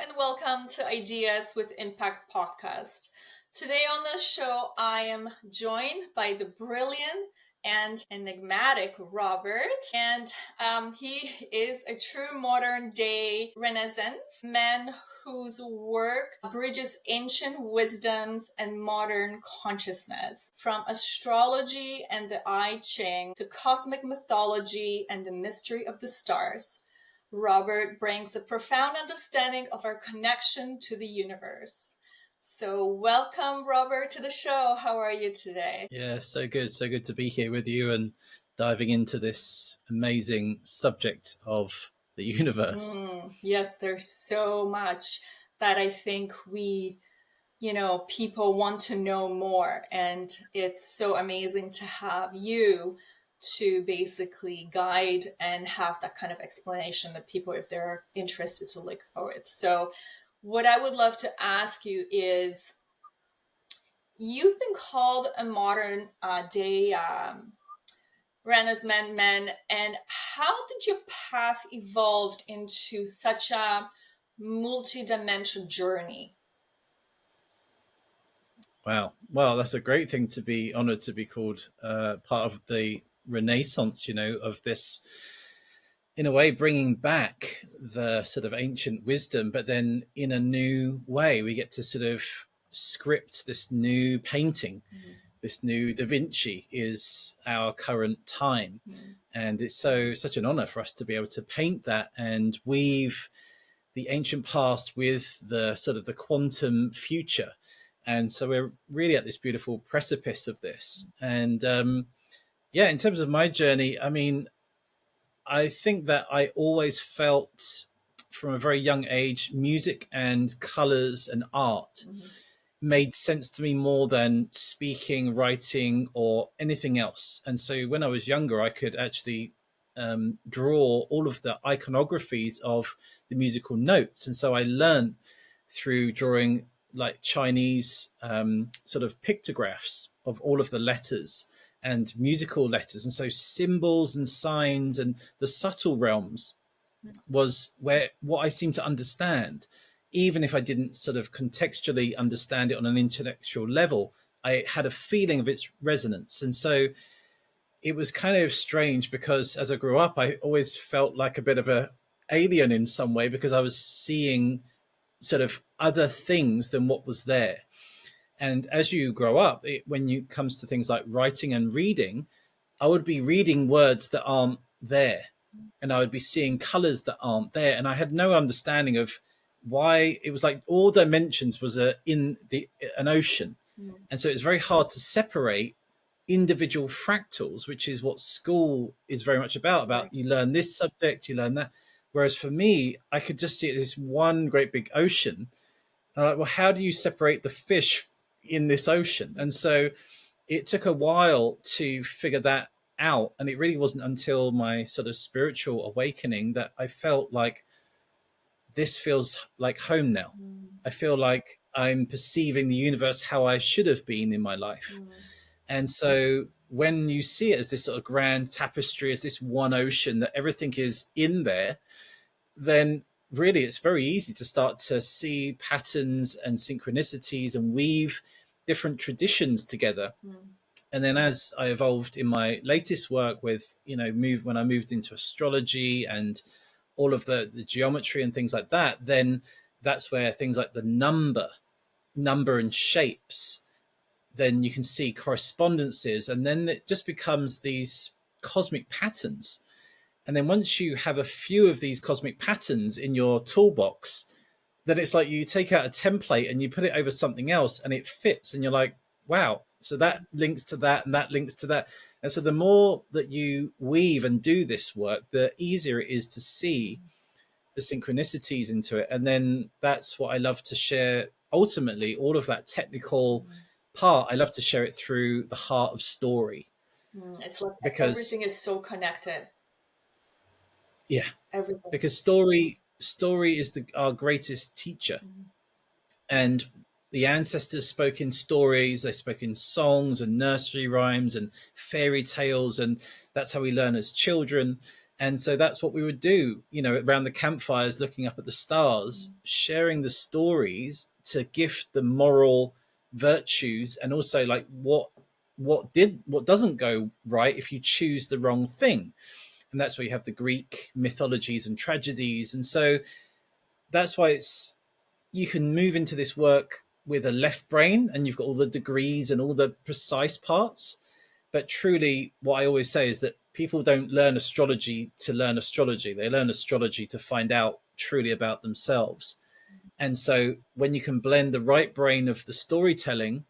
and welcome to Ideas with Impact podcast. Today on the show, I am joined by the brilliant and enigmatic Robert, and he is a true modern day Renaissance man whose work bridges ancient wisdoms and modern consciousness, from astrology and the Ching to cosmic mythology and the mystery of the stars. Robert brings a profound understanding of our connection to the universe. So welcome, Robert, to the show. How are you today? Yeah, so good. So good to be here with you and diving into this amazing subject of the universe. Yes, there's so much that I think people want to know more. And it's so amazing to have you to basically guide and have that kind of explanation that people, if they're interested, to look forward. So what I would love to ask you is, you've been called a modern day Renaissance man, and how did your path evolve into such a multi-dimensional journey? Wow. Well, that's a great thing to be honored to be called part of the Renaissance, of this, in a way, bringing back the sort of ancient wisdom, but then in a new way. We get to sort of script this new painting. This new Da Vinci is our current time. And it's such an honor for us to be able to paint that and weave the ancient past with the sort of the quantum future. And so we're really at this beautiful precipice of this. And in terms of my journey, I mean, I think that I always felt from a very young age, music and colors and art made sense to me more than speaking, writing, or anything else. And so when I was younger, I could actually draw all of the iconographies of the musical notes. And so I learned through drawing like Chinese sort of pictographs of all of the letters and musical letters. And so symbols and signs and the subtle realms was where what I seemed to understand. Even if I didn't sort of contextually understand it on an intellectual level, I had a feeling of its resonance. And so it was kind of strange because as I grew up, I always felt like a bit of an alien in some way because I was seeing sort of other things than what was there. And as you grow up, when it comes to things like writing and reading, I would be reading words that aren't there. And I would be seeing colors that aren't there. And I had no understanding of why. It was like all dimensions was an ocean. And so it's very hard to separate individual fractals, which is what school is very much about you learn this subject, you learn that. Whereas for me, I could just see it as one great big ocean. And I'm like, well, how do you separate the fish in this ocean? And so it took a while to figure that out. And it really wasn't until my sort of spiritual awakening that I felt like this feels like home now. I feel like I'm perceiving the universe how I should have been in my life. And so when you see it as this sort of grand tapestry, as this one ocean, that everything is in there, then really it's very easy to start to see patterns and synchronicities and weave different traditions together. And then as I evolved in my latest work with, when I moved into astrology and all of the geometry and things like that, then that's where things like the number and shapes, then you can see correspondences. And then it just becomes these cosmic patterns. And then once you have a few of these cosmic patterns in your toolbox, then it's like you take out a template and you put it over something else and it fits. And you're like, wow, so that links to that and that links to that. And so the more that you weave and do this work, the easier it is to see the synchronicities into it. And then that's what I love to share. Ultimately, all of that technical part, I love to share it through the heart of story. It's like because everything is so connected. Yeah, everything. Because story is our greatest teacher. And the ancestors spoke in stories, they spoke in songs and nursery rhymes and fairy tales, and that's how we learn as children. And so that's what we would do, around the campfires, looking up at the stars, sharing the stories to gift the moral virtues, and also like what doesn't go right if you choose the wrong thing. And that's where you have the Greek mythologies and tragedies. And so that's why you can move into this work with a left brain, and you've got all the degrees and all the precise parts. But truly, what I always say is that people don't learn astrology to learn astrology. They learn astrology to find out truly about themselves. And so when you can blend the right brain of the storytelling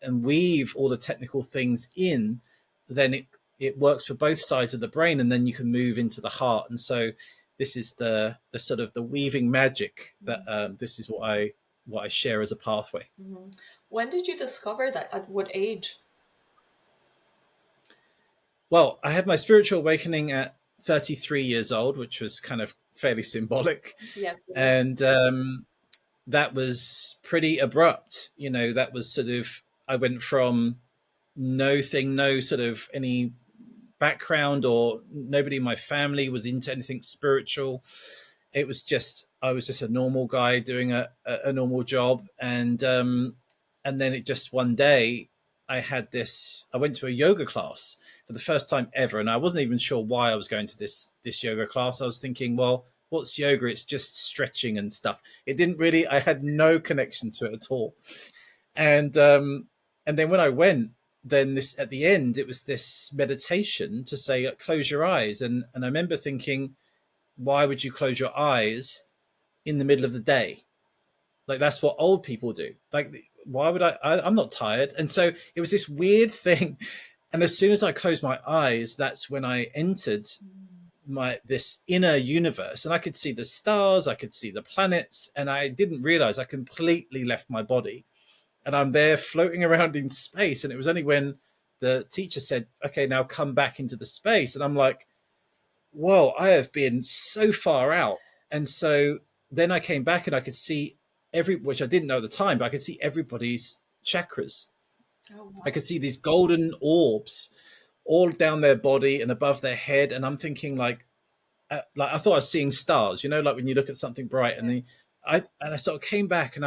and weave all the technical things in, then it works for both sides of the brain, and then you can move into the heart. And so this is the sort of the weaving magic that this is what I share as a pathway. Mm-hmm. When did you discover that? At what age? Well, I had my spiritual awakening at 33 years old, which was kind of fairly symbolic. Yes. And that was pretty abrupt. That was sort of, I went from no sort of any background, or nobody in my family was into anything spiritual. I was just a normal guy doing a normal job. And then it just one day, I went to a yoga class for the first time ever. And I wasn't even sure why I was going to this yoga class. I was thinking, well, what's yoga? It's just stretching and stuff. I had no connection to it at all. And then when I went, then at the end, it was this meditation to say, close your eyes. And I remember thinking, why would you close your eyes in the middle of the day? Like, that's what old people do. Like, why would I'm not tired. And so it was this weird thing. And as soon as I closed my eyes, that's when I entered this inner universe, and I could see the stars, I could see the planets, and I didn't realize I completely left my body, and I'm there floating around in space. And it was only when the teacher said, okay, now come back into the space. And I'm like, whoa, I have been so far out. And so then I came back, and I could see which I didn't know at the time, but I could see everybody's chakras. Oh, wow. I could see these golden orbs all down their body and above their head. And I'm thinking like I thought I was seeing stars, like when you look at something bright. And I sort of came back,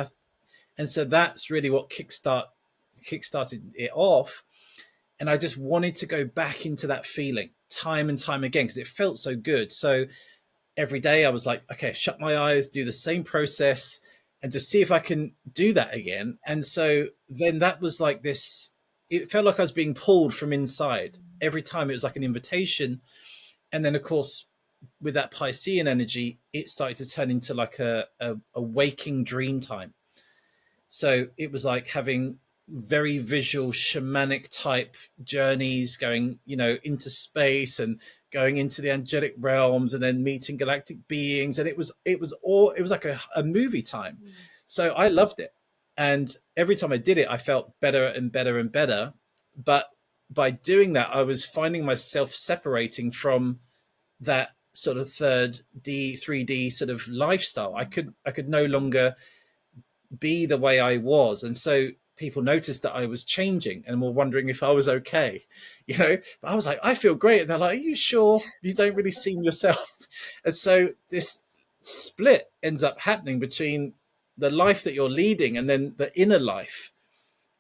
and so that's really what kickstarted it off. And I just wanted to go back into that feeling time and time again, because it felt so good. So every day I was like, okay, shut my eyes, do the same process, and just see if I can do that again. And so then that was like this, it felt like I was being pulled from inside. Every time it was like an invitation. And then, of course, with that Piscean energy, it started to turn into like a waking dream time. So it was like having very visual shamanic type journeys, going, into space and going into the angelic realms, and then meeting galactic beings. And it was like a movie time. So I loved it. And every time I did it, I felt better and better and better. But by doing that, I was finding myself separating from that sort of 3D sort of lifestyle. I could no longer be the way I was. And so people noticed that I was changing and were wondering if I was okay, but I was like, I feel great. And they're like, are you sure? You don't really seem yourself. And so this split ends up happening between the life that you're leading and then the inner life.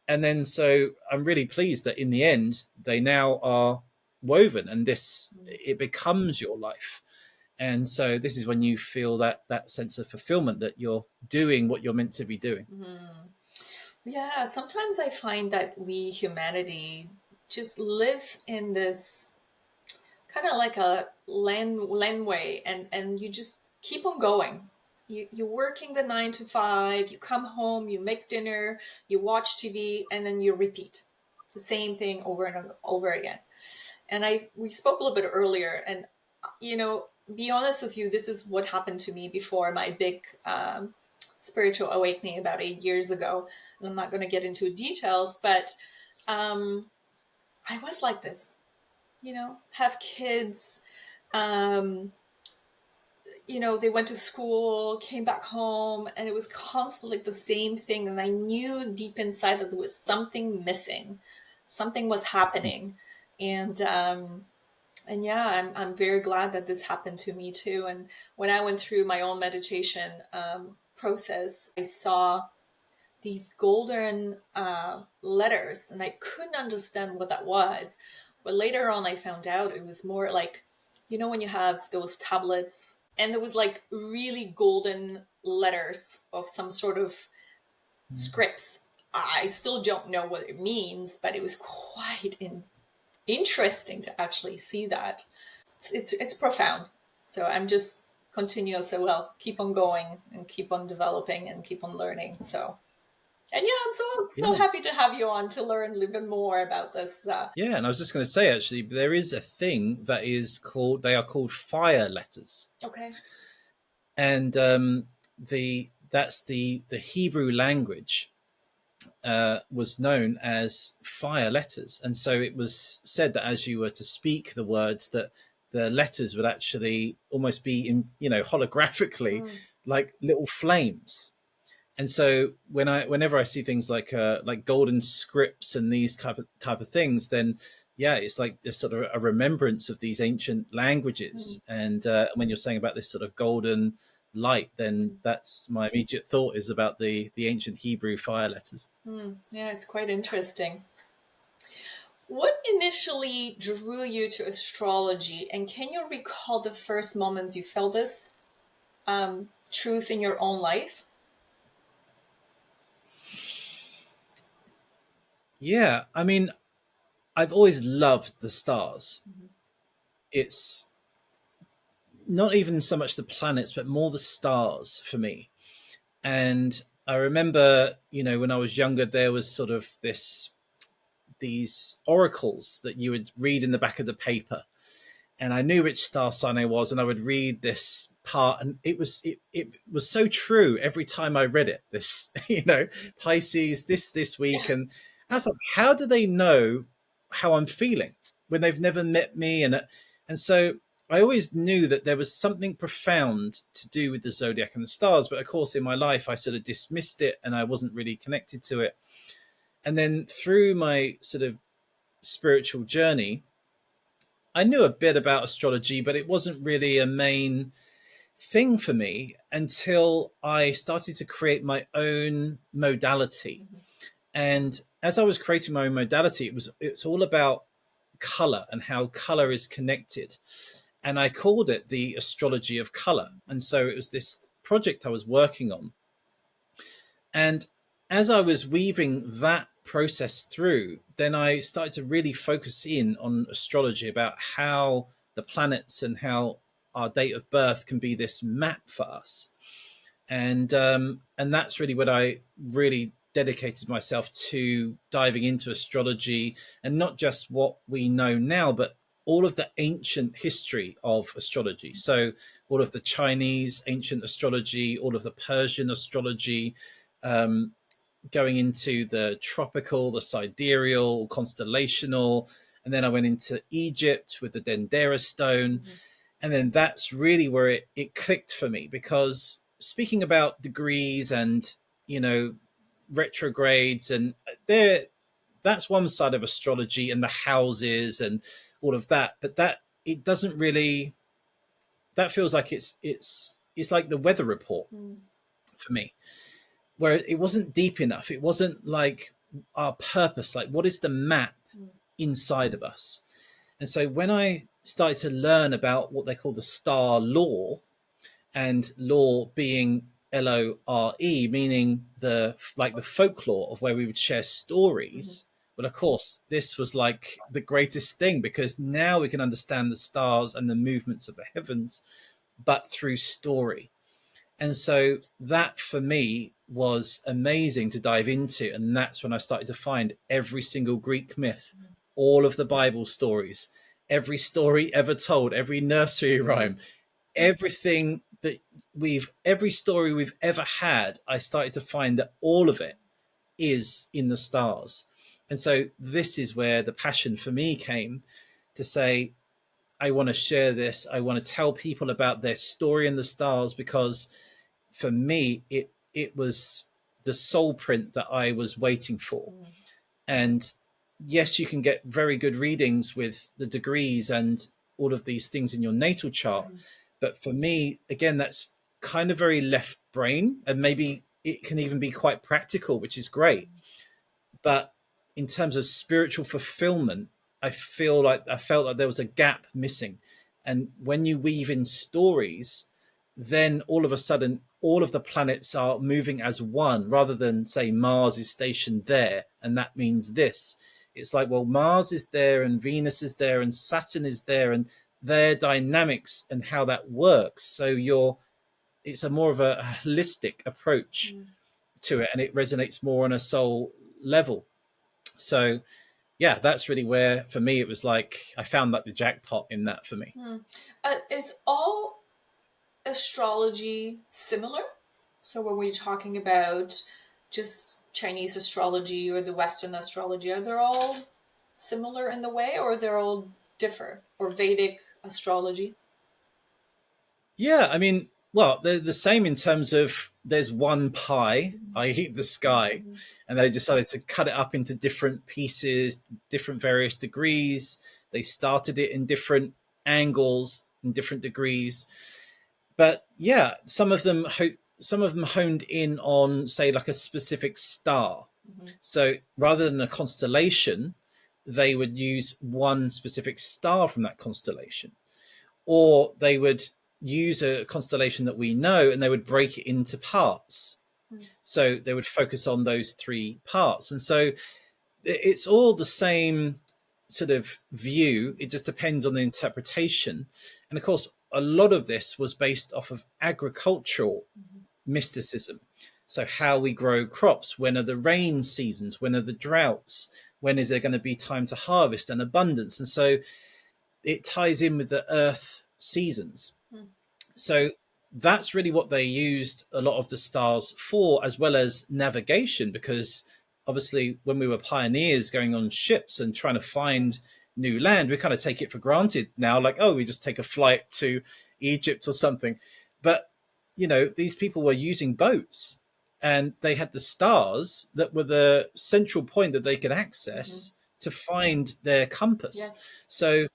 And then, so I'm really pleased that in the end, they now are woven, and it becomes your life. And so this is when you feel that sense of fulfillment, that you're doing what you're meant to be doing. Mm-hmm. Yeah, sometimes I find that we, humanity, just live in this kind of like a laneway, and you just keep on going. You're working the 9 to 5, you come home, you make dinner, you watch TV, and then you repeat the same thing over and over again. And we spoke a little bit earlier, and be honest with you, this is what happened to me before my big spiritual awakening about 8 years ago. And I'm not going to get into details, but I was like this, have kids, they went to school, came back home, and it was constantly the same thing. And I knew deep inside that there was something missing, something was happening. And And yeah, I'm very glad that this happened to me too. And when I went through my own meditation process, I saw these golden letters, and I couldn't understand what that was. But later on, I found out it was more like, you know, when you have those tablets, and there was like really golden letters of some sort of scripts. I still don't know what it means, but it was quite interesting to actually see that. It's profound. So I'm just continuous. So well, keep on going and keep on developing and keep on learning. So and yeah, I'm so Yeah. happy to have you on to learn a little bit more about this. Yeah, and I was just going to say, actually, there is a thing that is called, they are called fire letters. Okay. And that's the Hebrew language was known as fire letters. And so it was said that as you were to speak the words, that the letters would actually almost be in, you know, holographically like little flames. And so whenever I see things like golden scripts and these type of things, then yeah, it's like there's sort of a remembrance of these ancient languages. And when you're saying about this sort of golden light, then that's my immediate thought is about the ancient Hebrew fire letters. Yeah, it's quite interesting. What initially drew you to astrology, and can you recall the first moments you felt this truth in your own life? Yeah, I mean, I've always loved the stars. It's not even so much the planets, but more the stars for me. And I remember, you know, when I was younger, there was sort of these oracles that you would read in the back of the paper, and I knew which star sign I was, and I would read this part, and it was so true every time I read it. This, you know, Pisces this week, and I thought, how do they know how I'm feeling when they've never met me? And so I always knew that there was something profound to do with the zodiac and the stars, but of course, in my life, I sort of dismissed it, and I wasn't really connected to it. And then through my sort of spiritual journey, I knew a bit about astrology, but it wasn't really a main thing for me until I started to create my own modality. And as I was creating my own modality, it's all about color and how color is connected. And I called it the astrology of color. And so it was this project I was working on. And as I was weaving that process through, then I started to really focus in on astrology about how the planets and how our date of birth can be this map for us. And that's really what I really dedicated myself to, diving into astrology, and not just what we know now, but all of the ancient history of astrology. So all of the Chinese ancient astrology, all of the Persian astrology, um, going into the tropical, the sidereal, constellational, and then I went into Egypt with the Dendera stone. And then that's really where it clicked for me, because speaking about degrees and, you know, retrogrades, and that's one side of astrology, and the houses and all of that, but that it doesn't really, that feels like it's like the weather report for me, where it wasn't deep enough. It wasn't like our purpose, like what is the map inside of us. And so when I started to learn about what they call the star lore, and lore being Lore, meaning the folklore of where we would share stories. Well, of course, this was like the greatest thing, because now we can understand the stars and the movements of the heavens, but through story. And so that for me was amazing to dive into. And that's when I started to find every single Greek myth, all of the Bible stories, every story ever told, every nursery rhyme, everything that every story we've ever had. I started to find that all of it is in the stars. And so this is where the passion for me came, to say, I want to share this. I want to tell people about their story in the stars, because for me, it was the soul print that I was waiting for. And yes, you can get very good readings with the degrees, and all of these things in your natal chart. But for me, again, that's kind of very left brain, and maybe it can even be quite practical, which is great. But in terms of spiritual fulfillment, I felt like there was a gap missing. And when you weave in stories, then all of a sudden all of the planets are moving as one, rather than say Mars is stationed there and that means this. It's like, well, Mars is there and Venus is there and Saturn is there, and their dynamics and how that works. So it's a more of a holistic approach to it, and it resonates more on a soul level. So yeah, that's really where for me it was like I found like the jackpot in that for me. Is all astrology similar? So when we're talking about just Chinese astrology or the Western astrology, are they all similar in the way, or they're all differ? Or Vedic astrology? Yeah, I mean, well, they're the same in terms of there's one pie, i.e. the sky, and they decided to cut it up into different pieces, different various degrees. They started it in different angles and different degrees. But yeah, some of them honed in on, say, like a specific star. So rather than a constellation, they would use one specific star from that constellation, or they would use a constellation that we know and they would break it into parts. So they would focus on those three parts. And so it's all the same sort of view. It just depends on the interpretation. And of course, a lot of this was based off of agricultural mysticism. So how we grow crops, when are the rain seasons, when are the droughts, when is there going to be time to harvest and abundance. And so it ties in with the earth seasons. So that's really what they used a lot of the stars for, as well as navigation, because obviously when we were pioneers going on ships and trying to find new land, we kind of take it for granted now, like, oh, we just take a flight to Egypt or something. But you know, these people were using boats, and they had the stars that were the central point that they could access to find their compass. So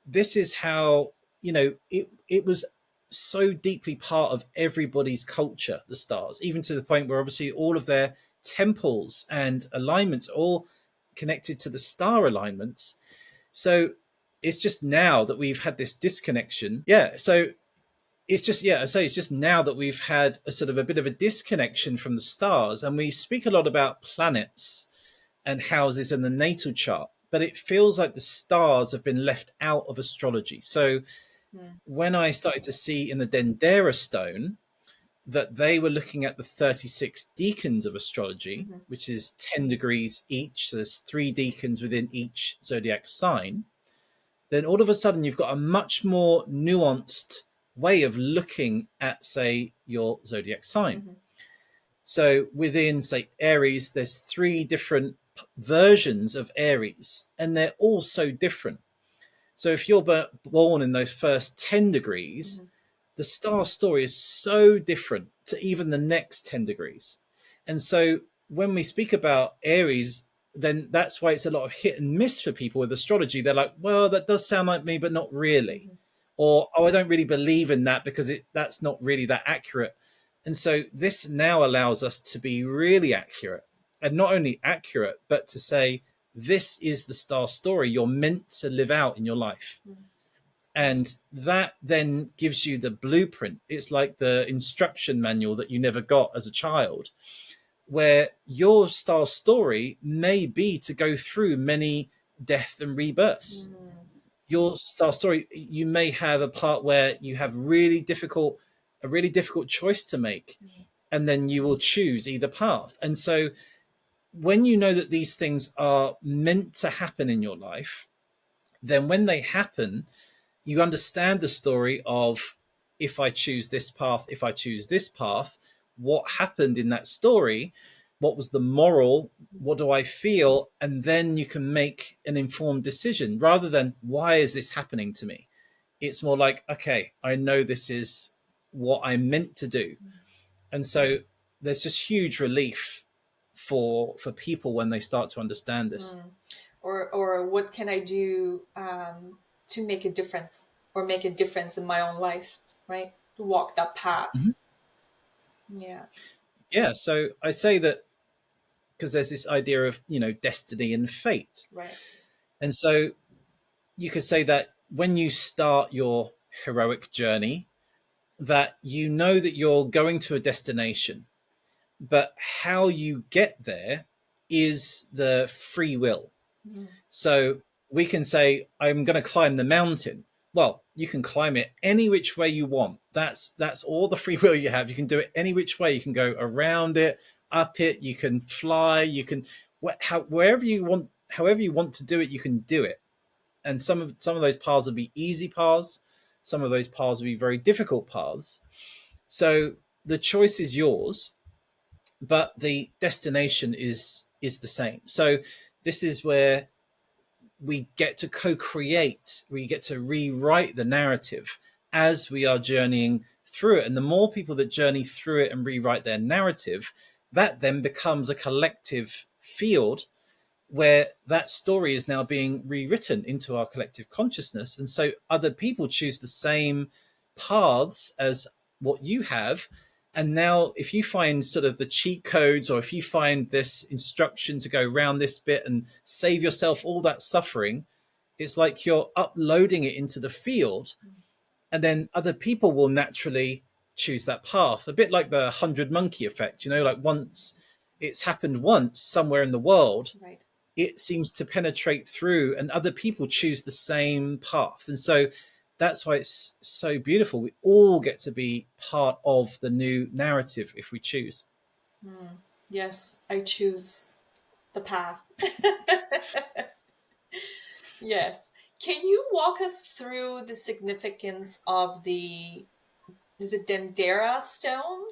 this is how, you know, it was so deeply part of everybody's culture, the stars, even to the point where obviously all of their temples and alignments are all connected to the star alignments. So it's just now that we've had this disconnection. Yeah. So it's just, yeah, I say it's just now that we've had a sort of a bit of a disconnection from the stars, and we speak a lot about planets and houses in the natal chart, but it feels like the stars have been left out of astrology. So when I started to see in the Dendera stone that they were looking at the 36 Decons of astrology, which is 10 degrees each, so there's 3 Decons within each zodiac sign, then all of a sudden you've got a much more nuanced way of looking at, say, your zodiac sign. So within, say, Aries, there's 3 different versions of Aries, and they're all so different. So if you're born in those first 10 degrees, the star story is so different to even the next 10 degrees. And so when we speak about Aries, then that's why it's a lot of hit and miss for people with astrology. They're like, well, that does sound like me, but not really. Or, oh, I don't really believe in that because that's not really that accurate. And so this now allows us to be really accurate, and not only accurate, but to say, this is the star story you're meant to live out in your life. And that then gives you the blueprint. It's like the instruction manual that you never got as a child, where your star story may be to go through many death and rebirths. Your star story, you may have a part where you have a really difficult choice to make, and then you will choose either path. And so when you know that these things are meant to happen in your life, then when they happen, you understand the story of, if I choose this path, if I choose this path, what happened in that story? What was the moral? What do I feel? And then you can make an informed decision, rather than, why is this happening to me? It's more like, okay, I know this is what I'm meant to do. And so there's just huge relief for people when they start to understand this. Or what can I do to make a difference, or make a difference in my own life, right? To walk that path. Yeah. Yeah. So I say that because there's this idea of, destiny and fate. Right. And so you could say that when you start your heroic journey, that you know that you're going to a destination, but how you get there is the free will. So we can say, I'm going to climb the mountain. Well, you can climb it any which way you want. That's all the free will you have. You can do it any which way. You can go around it, up it. You can fly. You can wherever you want, however you want to do it, you can do it. And some of those paths will be easy paths. Some of those paths will be very difficult paths. So the choice is yours, but the destination is the same. So this is where we get to co-create, we get to rewrite the narrative as we are journeying through it. And the more people that journey through it and rewrite their narrative, that then becomes a collective field where that story is now being rewritten into our collective consciousness. And so other people choose the same paths as what you have. And now if you find sort of the cheat codes, or if you find this instruction to go around this bit and save yourself all that suffering, it's like you're uploading it into the field, and then other people will naturally choose that path. A bit like the 100 monkey effect, like once it's happened once somewhere in the world, right, it seems to penetrate through, and other people choose the same path. And so that's why it's so beautiful. We all get to be part of the new narrative if we choose. Yes, I choose the path. Yes. Can you walk us through the significance of is it Dendera stone,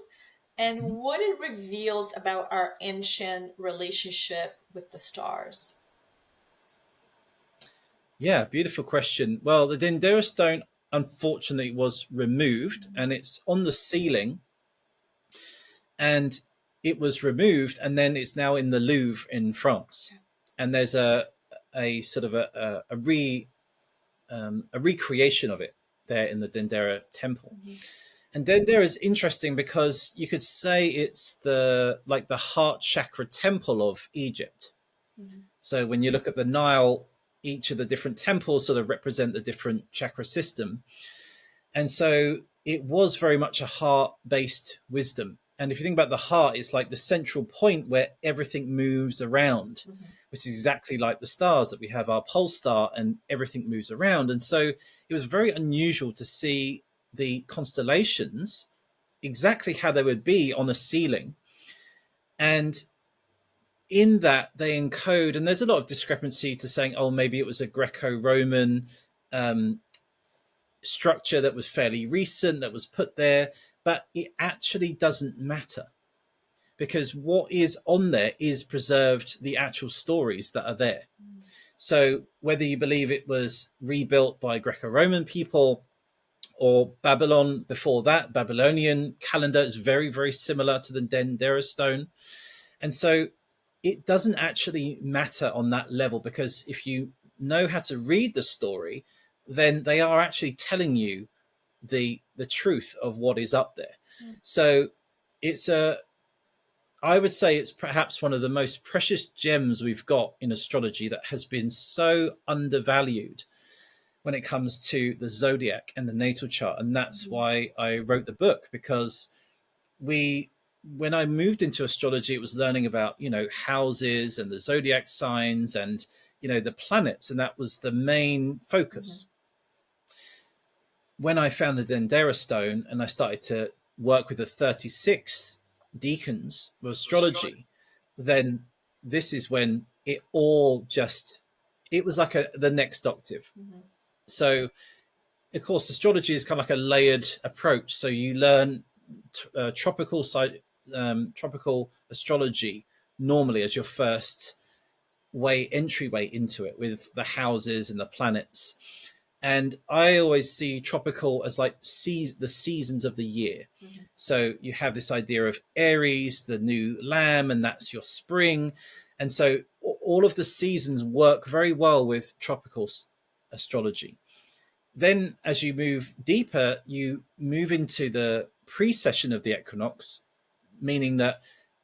and what it reveals about our ancient relationship with the stars? Yeah, beautiful question. Well, the Dendera stone unfortunately was removed, and it's on the ceiling, and it was removed, and then it's now in the Louvre in France. And there's a sort of a recreation of it there in the Dendera temple. And Dendera is interesting because you could say it's the heart chakra temple of Egypt. So when you look at the Nile, each of the different temples sort of represent the different chakra system. And so it was very much a heart-based wisdom. And if you think about the heart, it's like the central point where everything moves around, which is exactly like the stars, that we have our pole star and everything moves around. And so it was very unusual to see the constellations exactly how they would be on a ceiling. And in that they encode, and there's a lot of discrepancy to saying, oh, maybe it was a Greco-Roman structure that was fairly recent that was put there, but it actually doesn't matter, because what is on there is preserved the actual stories that are there. So whether you believe it was rebuilt by Greco-Roman people or Babylon before that, Babylonian calendar is very, very similar to the Dendera stone. And so it doesn't actually matter on that level, because if you know how to read the story, then they are actually telling you the truth of what is up there. So I would say it's perhaps one of the most precious gems we've got in astrology that has been so undervalued when it comes to the zodiac and the natal chart. And that's why I wrote the book, because when I moved into astrology, it was learning about, houses and the zodiac signs and, the planets. And that was the main focus. When I found the Dendera stone and I started to work with the 36 Deacons of astrology, then this is when it all it was like the next octave. So, of course, astrology is kind of like a layered approach. So you learn tropical astrology normally as your first entryway into it, with the houses and the planets. And I always see tropical as like the seasons of the year. So you have this idea of Aries, the new lamb, and that's your spring. And so all of the seasons work very well with tropical astrology. Then as you move deeper, you move into the precession of the equinox, meaning that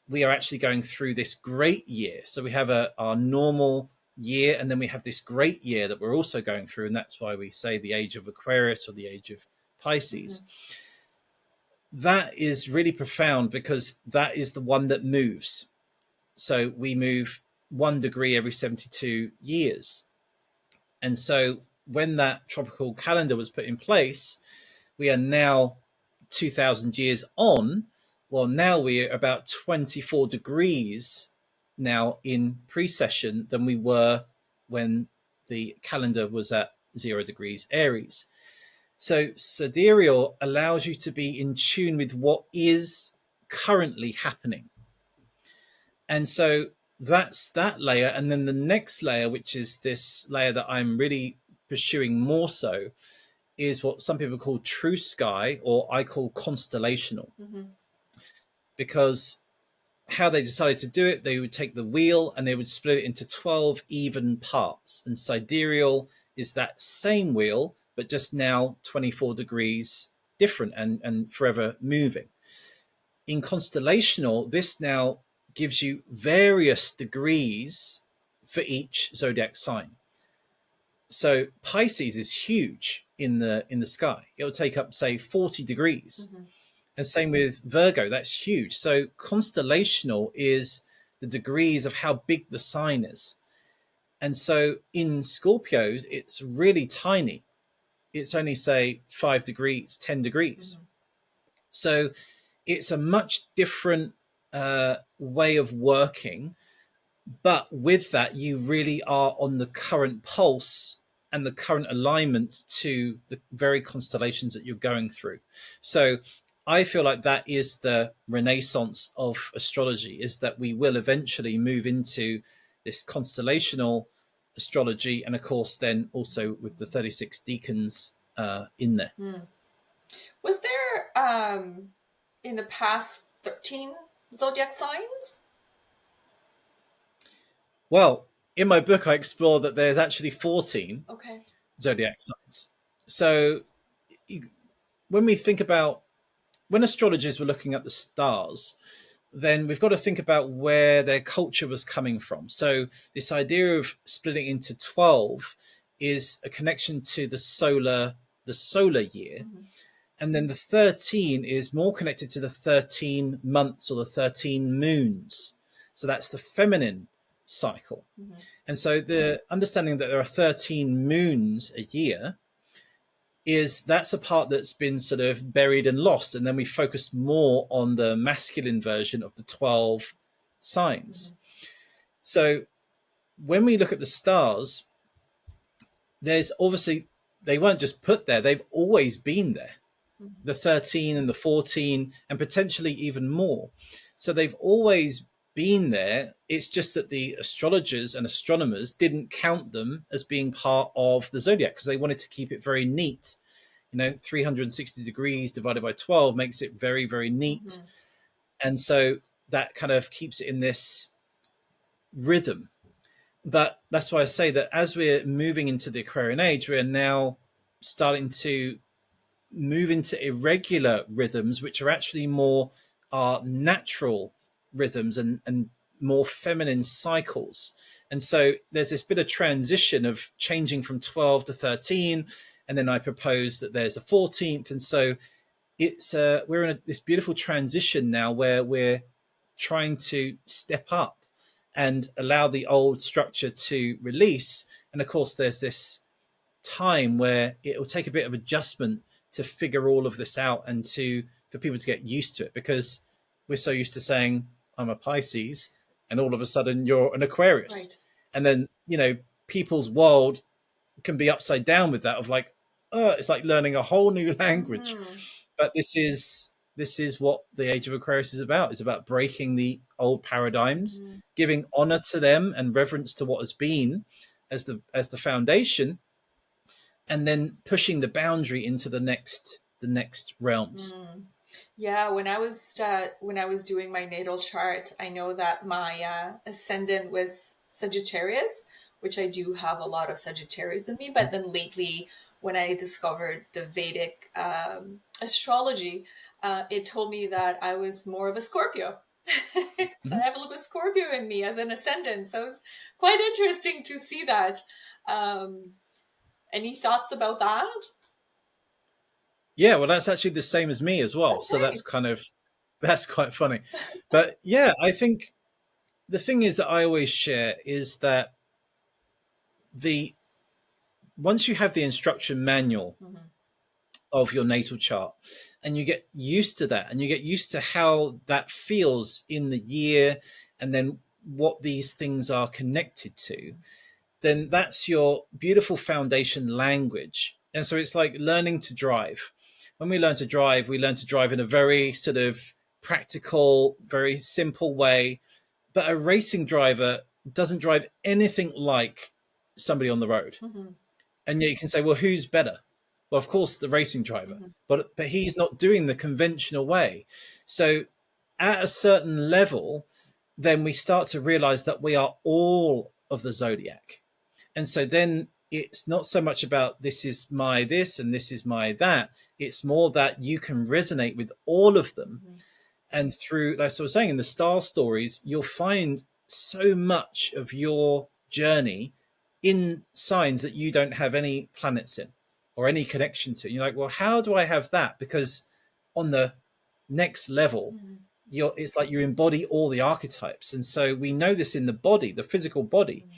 we are actually going through this great year. So we have our normal year, and then we have this great year that we're also going through, and that's why we say the age of Aquarius or the age of Pisces. That is really profound because that is the one that moves. So we move 1 degree every 72 years. And so when that tropical calendar was put in place, we are now 2000 years on. Well, now we're about 24 degrees now in precession than we were when the calendar was at 0 degrees Aries. So sidereal allows you to be in tune with what is currently happening. And so that's that layer. And then the next layer, which is this layer that I'm really pursuing more so, is what some people call true sky, or I call constellational. Because how they decided to do it, they would take the wheel and they would split it into 12 even parts. And sidereal is that same wheel, but just now 24 degrees different and forever moving. In constellational, this now gives you various degrees for each zodiac sign. So Pisces is huge in the sky. It will take up, say, 40 degrees. And same with Virgo, that's huge. So constellational is the degrees of how big the sign is. And so in Scorpios, it's really tiny. It's only, say, 5 degrees, 10 degrees. So it's a much different way of working. But with that, you really are on the current pulse and the current alignments to the very constellations that you're going through. So I feel like that is the renaissance of astrology, is that we will eventually move into this constellational astrology, and of course then also with the 36 Decons in there. Was there in the past 13 zodiac signs? Well, in my book I explore that there's actually 14 zodiac signs. So when we think about, when astrologers were looking at the stars, then we've got to think about where their culture was coming from. So this idea of splitting into 12 is a connection to the solar year. And then the 13 is more connected to the 13 months or the 13 moons. So that's the feminine cycle. And so the understanding that there are 13 moons a year that's a part that's been sort of buried and lost. And then we focus more on the masculine version of the 12 signs. So when we look at the stars, there's obviously, they weren't just put there, they've always been there. The 13 and the 14 and potentially even more. So they've always been there. It's just that the astrologers and astronomers didn't count them as being part of the zodiac because they wanted to keep it very neat. 360 degrees divided by 12 makes it very, very neat. And so that kind of keeps it in this rhythm. But that's why I say that as we're moving into the Aquarian age, we're now starting to move into irregular rhythms, which are actually more natural rhythms and more feminine cycles. And so there's this bit of transition of changing from 12 to 13. And then I propose that there's a 14th. And so it's we're in this beautiful transition now where we're trying to step up and allow the old structure to release. And of course, there's this time where it will take a bit of adjustment to figure all of this out and for people to get used to it, because we're so used to saying, I'm a Pisces, and all of a sudden you're an Aquarius. Right. And then, people's world can be upside down with that of like, it's like learning a whole new language. But this is what the Age of Aquarius is about. It's about breaking the old paradigms, giving honor to them and reverence to what has been as the foundation, and then pushing the boundary into the next realms. Yeah, when I was doing my natal chart, I know that my ascendant was Sagittarius, which I do have a lot of Sagittarius in me. But then lately, when I discovered the Vedic astrology, it told me that I was more of a Scorpio. So I have a little bit of Scorpio in me as an ascendant. So it's quite interesting to see that. Any thoughts about that? Yeah, well, that's actually the same as me as well. So Okay. that's quite funny. But yeah, I think the thing is that I always share is that the once you have the instruction manual Mm-hmm. of your natal chart and you get used to that and you get used to how that feels in the year and then what these things are connected to, then that's your beautiful foundation language. And so it's like learning to drive. When we learn to drive in a very sort of practical, very simple way. But a racing driver doesn't drive anything like somebody on the road. Mm-hmm. And yet you can say, well, who's better? Well, of course, the racing driver, Mm-hmm. but he's not doing the conventional way. So at a certain level, then we start to realize that we are all of the zodiac. And so then it's not so much about this is my this and this is my that. It's more that you can resonate with all of them. Mm-hmm. And through, like I was saying, in the star stories, you'll find so much of your journey in signs that you don't have any planets in or any connection to. And you're like, well, how do I have that? Because on the next level, Mm-hmm. it's like you embody all the archetypes. And so we know this in the body, the physical body. Mm-hmm.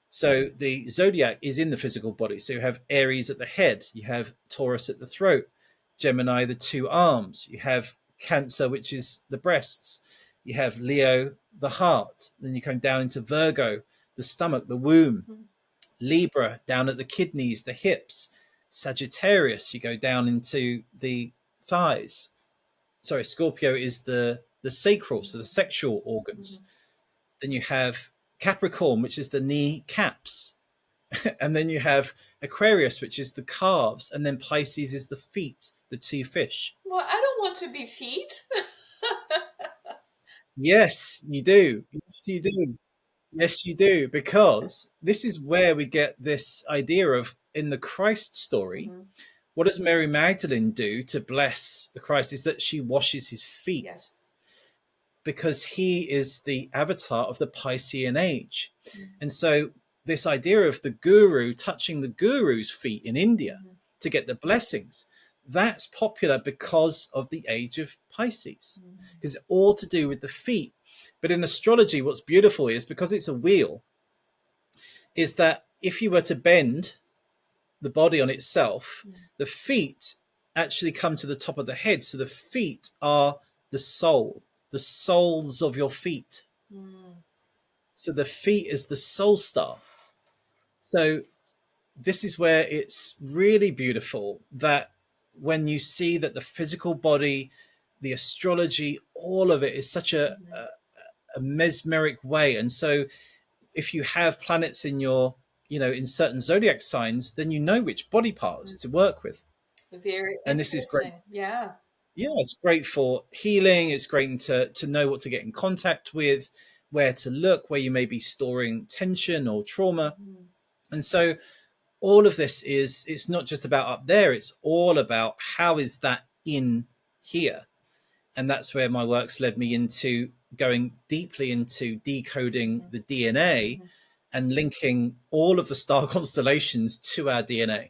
So the zodiac is in the physical body. So you have Aries at the head, you have Taurus at the throat, Gemini, the two arms, you have Cancer, which is the breasts, you have Leo, the heart, then you come down into Virgo, the stomach, the womb, Mm-hmm. Libra, down at the kidneys, the hips, Sagittarius, you go down into the thighs. Sorry, Scorpio is the sacral, so the sexual organs. Mm-hmm. Then you have Capricorn, which is the knee caps. And then you have Aquarius, which is the calves. And then Pisces is the feet, the two fish. Well, I don't want to be feet. Yes, you do. Yes, you do. Yes, you do. Because this is where we get this idea of in the Christ story, Mm-hmm. what does Mary Magdalene do to bless the Christ is that she washes his feet. Yes. Because he is the avatar of the Piscean age. Mm-hmm. And so this idea of the guru touching the guru's feet in India Mm-hmm. to get the blessings, that's popular because of the age of Pisces, because it's all to do with the feet. But in astrology, what's beautiful is because it's a wheel, is that if you were to bend the body on itself, the feet actually come to the top of the head. So the feet are the soul, the souls of your feet. Mm-hmm. So the feet is the soul star. So this is where it's really beautiful that when you see that the physical body, the astrology, all of it is such a mesmeric way. And so if you have planets in your, in certain zodiac signs, then you know which body parts to work with. Very And this is great. interesting. Yeah. Yeah, it's great for healing. It's great to know what to get in contact with, where to look, where you may be storing tension or trauma. Mm-hmm. And so all of this it's not just about up there, it's all about how is that in here. And that's where my work's led me into going deeply into decoding the DNA and linking all of the star constellations to our DNA.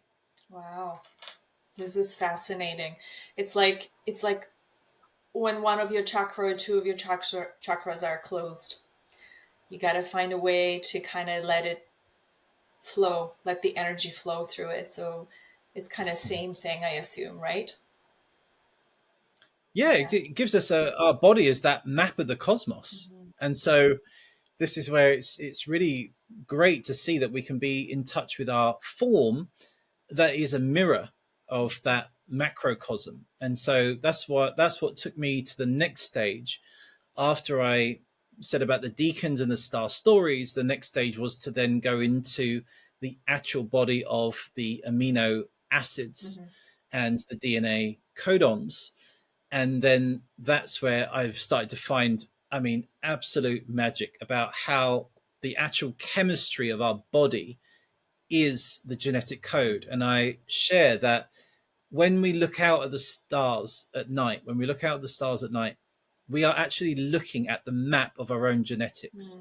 Wow. This is fascinating. It's like when one of your chakra or two of your chakras are closed. You got to find a way to kind of let it flow, let the energy flow through it. So it's kind of same thing, I assume, right? Yeah, it gives us our body as that map of the cosmos. And so this is where it's really great to see that we can be in touch with our form that is a mirror of that macrocosm. And so that's what took me to the next stage. After I said about the Deacons and the star stories, the next stage was to then go into the actual body of the amino acids and the DNA codons. And then that's where I've started to find, absolute magic about how the actual chemistry of our body is the genetic code. And I share that when we look out at the stars at night, we are actually looking at the map of our own genetics.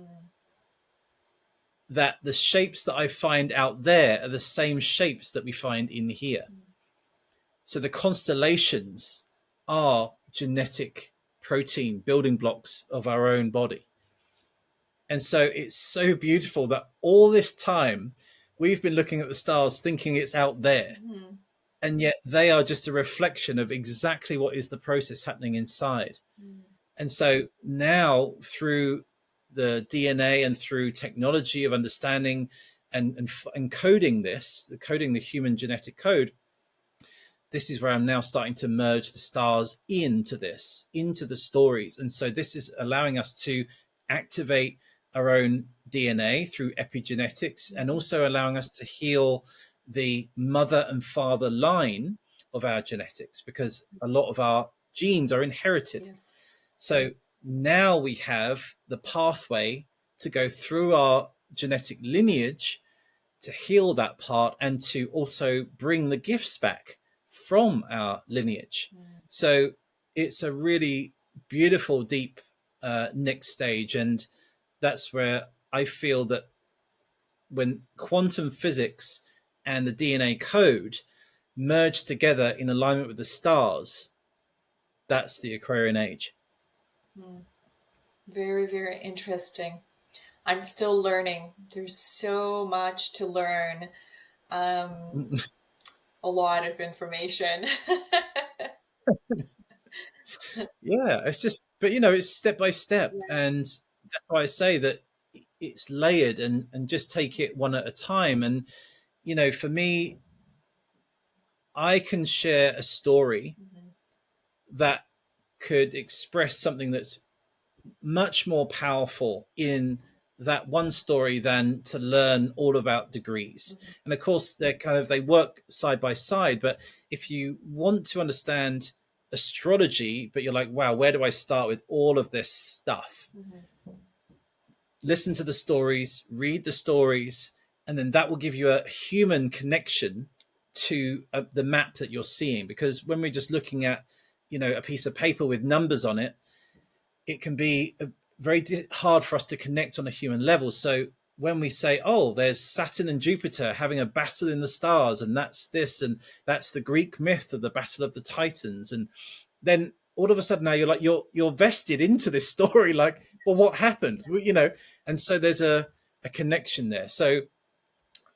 That the shapes that I find out there are the same shapes that we find in here. So the constellations are genetic protein building blocks of our own body. And so it's so beautiful that all this time we've been looking at the stars thinking it's out there. And yet they are just a reflection of exactly what is the process happening inside. And so now through the DNA and through technology of understanding and coding the human genetic code, this is where I'm now starting to merge the stars into the stories. And so this is allowing us to activate our own DNA through epigenetics, and also allowing us to heal the mother and father line of our genetics, because a lot of our genes are inherited. Yes. So now we have the pathway to go through our genetic lineage to heal that part and to also bring the gifts back from our lineage. So it's a really beautiful, deep next stage. And that's where I feel that when quantum physics and the DNA code merge together in alignment with the stars, that's the Aquarian age. Very, very interesting. I'm still learning. There's so much to learn. A lot of information. Yeah, it's just, but it's step by step. Yeah. And that's why I say that it's layered, and just take it one at a time. And, for me, I can share a story that could express something that's much more powerful in that one story than to learn all about degrees. And of course, they work side by side. But if you want to understand astrology, but you're like, wow, where do I start with all of this stuff? Listen to the stories, read the stories, and then that will give you a human connection to the map that you're seeing. Because when we're just looking at, a piece of paper with numbers on it, it can be very hard for us to connect on a human level. So when we say, oh, there's Saturn and Jupiter having a battle in the stars, and that's this, and that's the Greek myth of the Battle of the Titans, and then all of a sudden now you're vested into this story, like, well, what happened? And so there's a connection there. So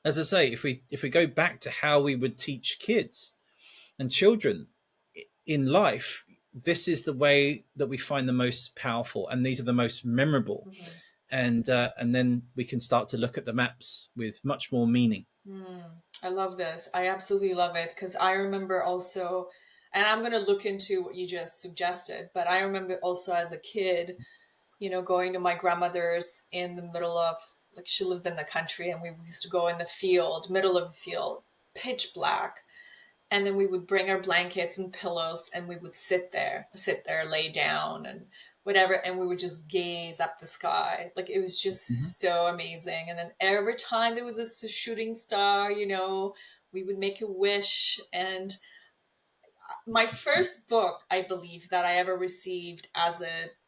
as I say, if we go back to how we would teach kids and children in life, this is the way that we find the most powerful, and these are the most memorable. And then we can start to look at the maps with much more meaning. I love this. I absolutely love it, because I remember also, and I'm going to look into what you just suggested, but I remember also as a kid, going to my grandmother's in the middle of, like, she lived in the country, and we used to go in the field, middle of the field, pitch black. And then we would bring our blankets and pillows, and we would sit there, lay down and whatever. And we would just gaze up the sky. Like, it was just so amazing. And then every time there was a shooting star, we would make a wish. And my first book, I believe, that I ever received as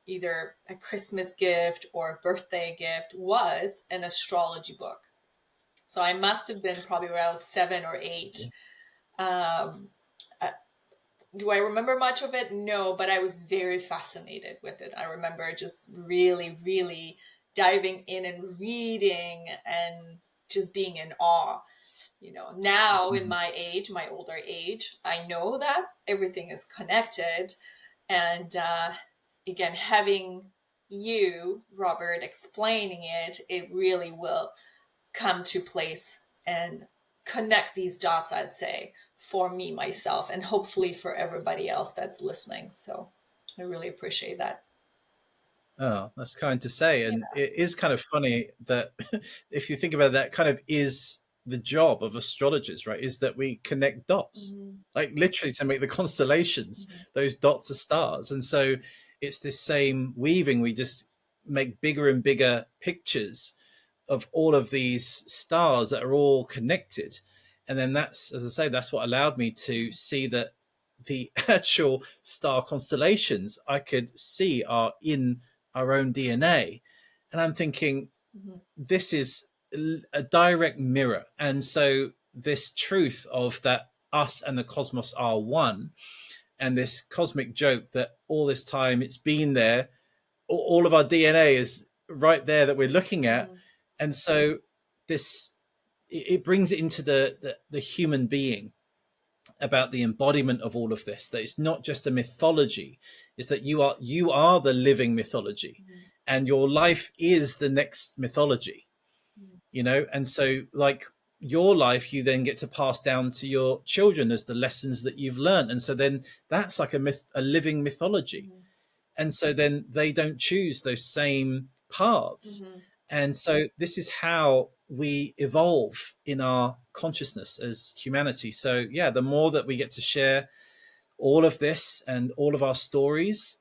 either a Christmas gift or a birthday gift was an astrology book. So I must have been probably around 7 or 8. Do I remember much of it? No, but I was very fascinated with it. I remember just really, really diving in and reading and just being in awe. Now in my older age, I know that everything is connected. And again, having you, Robert, explaining it, it really will come to place and connect these dots, I'd say, for me, myself, and hopefully for everybody else that's listening. So I really appreciate that. Oh, that's kind to say. And it is kind of funny that if you think about it, that kind of is the job of astrologers, right? Is that we connect dots, like literally to make the constellations, those dots are stars. And so it's this same weaving. We just make bigger and bigger pictures of all of these stars that are all connected. And then that's, as I say, that's what allowed me to see that the actual star constellations I could see are in our own DNA. And I'm thinking, this is a direct mirror. And so this truth of that us and the cosmos are one, and this cosmic joke that all this time it's been there, all of our DNA is right there that we're looking at. And so this, it brings it into the human being, about the embodiment of all of this, that it's not just a mythology, is that you are the living mythology, and your life is the next mythology, you know. And so like your life, you then get to pass down to your children as the lessons that you've learned. And so then that's like a living mythology. And so then they don't choose those same paths. And so this is how we evolve in our consciousness as humanity. So yeah, the more that we get to share all of this and all of our stories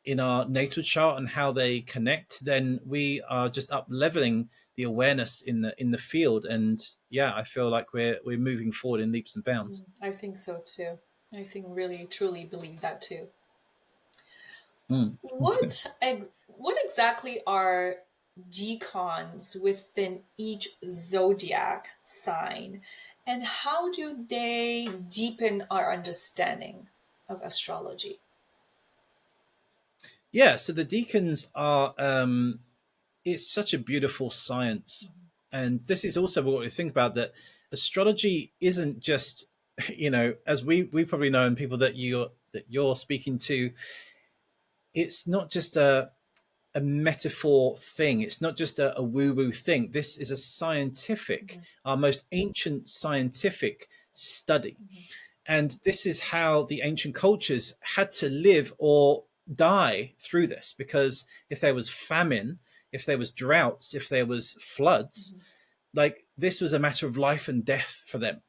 in our natal chart and how they connect, then we are just up leveling the awareness in the field. And yeah, I feel like we're moving forward in leaps and bounds. I think so too. I think really truly believe that too. What exactly are Decons within each zodiac sign, and how do they deepen our understanding of astrology? Yeah, so the Deacons are it's such a beautiful science. And this is also what we think about, that astrology isn't just, you know, as we probably know, and people that you're speaking to, it's not just a metaphor thing. It's not just a woo-woo thing. This is a scientific, our most ancient scientific study. And this is how the ancient cultures had to live or die through this, because if there was famine, if there was droughts, if there was floods, like this was a matter of life and death for them.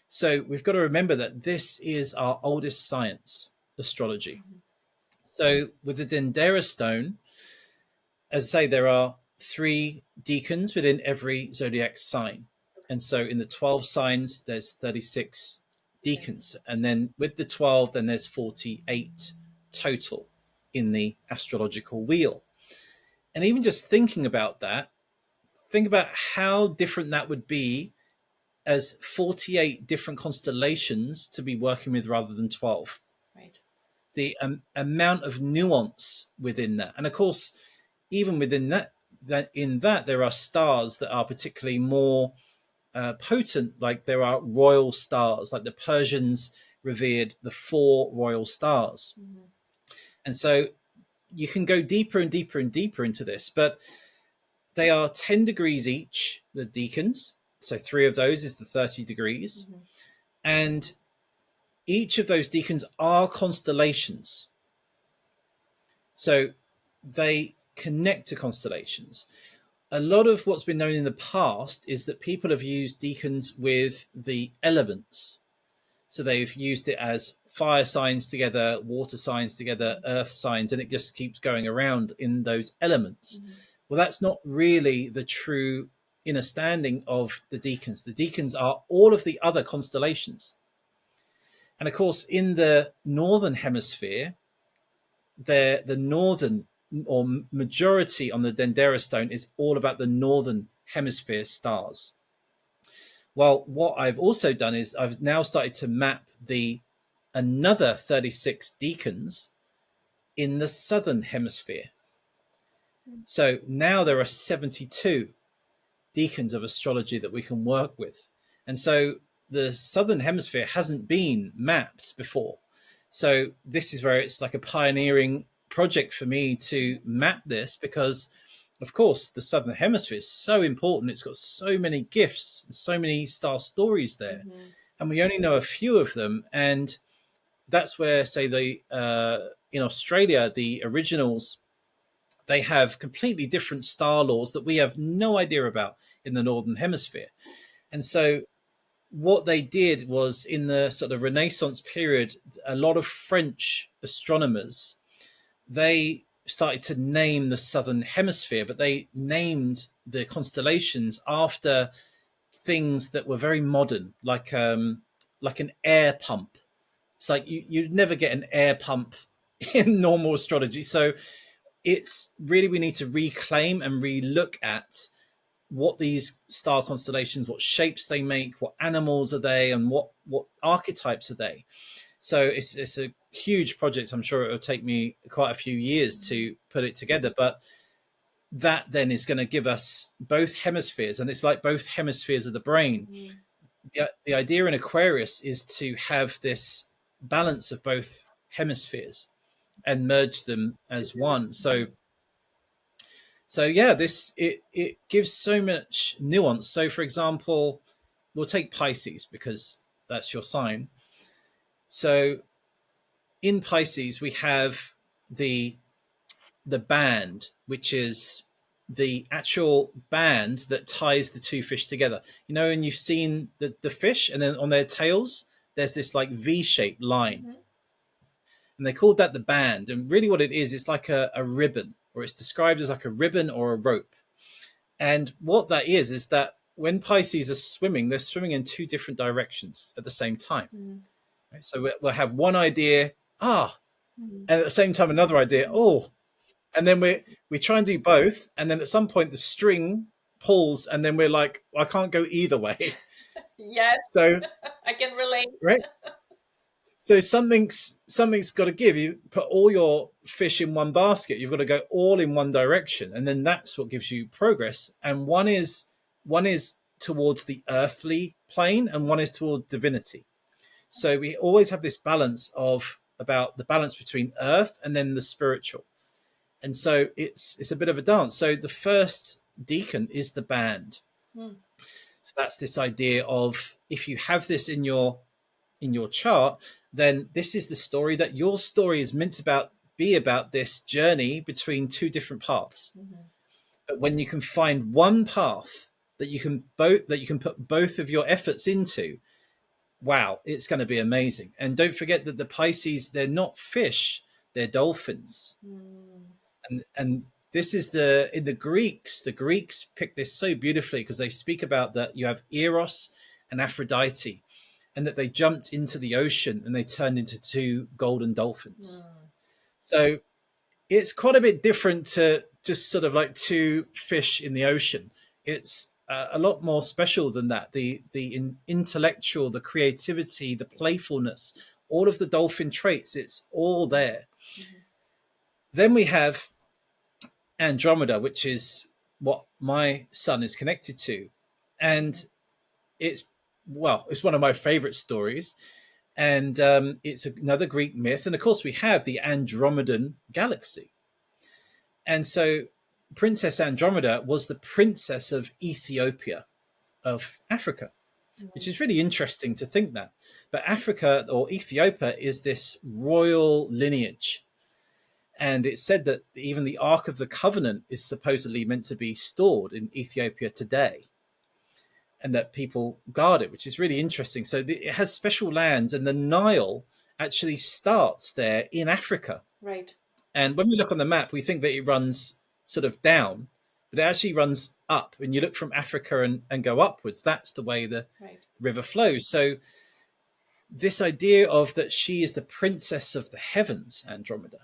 So we've got to remember that this is our oldest science, astrology. So with the Dendera stone, as I say, there are 3 Decons within every zodiac sign. And so in the 12 signs, there's 36 Decons. And then with the 12, then there's 48 total in the astrological wheel. And even just thinking about that, think about how different that would be as 48 different constellations to be working with rather than 12. Right. The amount of nuance within that. And of course, even within that there are stars that are particularly more potent. Like there are royal stars, like the Persians revered the 4 royal stars. And so you can go deeper and deeper and deeper into this, but they are 10 degrees each, the Decons. So 3 of those is the 30 degrees. And each of those Decons are constellations. So they connect to constellations. A lot of what's been known in the past is that people have used Decons with the elements. So they've used it as fire signs together, water signs together, earth signs, and it just keeps going around in those elements. Well, that's not really the true understanding of the Decons. The Decons are all of the other constellations. And of course, in the northern hemisphere, the northern or majority on the Dendera stone is all about the northern hemisphere stars. Well, what I've also done is I've now started to map another 36 Decons in the southern hemisphere. So now there are 72 Decons of astrology that we can work with. And so the southern hemisphere hasn't been mapped before. So this is where it's like a pioneering project for me to map this, because of course the southern hemisphere is so important. It's got so many gifts and so many star stories there, and we only know a few of them. And that's where, say, in Australia, the originals, they have completely different star laws that we have no idea about in the northern hemisphere. And so what they did was, in the sort of Renaissance period, a lot of French astronomers, they started to name the southern hemisphere, but they named the constellations after things that were very modern, like an air pump. It's like you'd never get an air pump in normal astrology. So it's really, we need to reclaim and relook at what these star constellations, what shapes they make, what animals are they, and what archetypes are they. So it's a huge project. I'm sure it will take me quite a few years to put it together, but that then is going to give us both hemispheres, and it's like both hemispheres of the brain. The idea in Aquarius is to have this balance of both hemispheres and merge them as one. So yeah, it gives so much nuance. So for example, we'll take Pisces because that's your sign. So in Pisces we have the band, which is the actual band that ties the two fish together. You know, and you've seen the fish, and then on their tails there's this like V-shaped line. And they called that the band. And really what it is, it's like a ribbon, or it's described as like a ribbon or a rope. And what that is that when Pisces are swimming, they're swimming in two different directions at the same time. Right? So we'll have one idea, and at the same time another idea, and then we try and do both, and then at some point the string pulls, and then we're like, I can't go either way. Yes. So I can relate. Right. So something's got to give. You put all your fish in one basket. You've got to go all in one direction, and then that's what gives you progress. And one is towards the earthly plane, and one is toward divinity. So we always have this balance about the balance between earth and then the spiritual. And so it's a bit of a dance. So the first deacon is the band. So that's this idea of, if you have this in your chart, then this is the story, that your story is meant to be about this journey between two different paths. But when you can find one path that you can put both of your efforts into, wow, it's going to be amazing. And don't forget that the Pisces, they're not fish, they're dolphins. And this is in the Greeks pick this so beautifully, because they speak about that you have Eros and Aphrodite, and that they jumped into the ocean and they turned into two golden dolphins. So it's quite a bit different to just sort of like two fish in the ocean. It's a lot more special than that. The intellectual, the creativity, the playfulness, all of the dolphin traits, it's all there. Then we have Andromeda, which is what my son is connected to. And it's one of my favorite stories. And it's another Greek myth. And of course, we have the Andromedan galaxy. And so Princess Andromeda was the princess of Ethiopia, of Africa, which is really interesting to think that. But Africa, or Ethiopia, is this royal lineage. And it's said that even the Ark of the Covenant is supposedly meant to be stored in Ethiopia today, and that people guard it, which is really interesting. So it has special lands, and the Nile actually starts there in Africa. Right. And when we look on the map, we think that it runs sort of down, but it actually runs up. When you look from Africa and go upwards, that's the way the river flows. So this idea of that she is the princess of the heavens, Andromeda.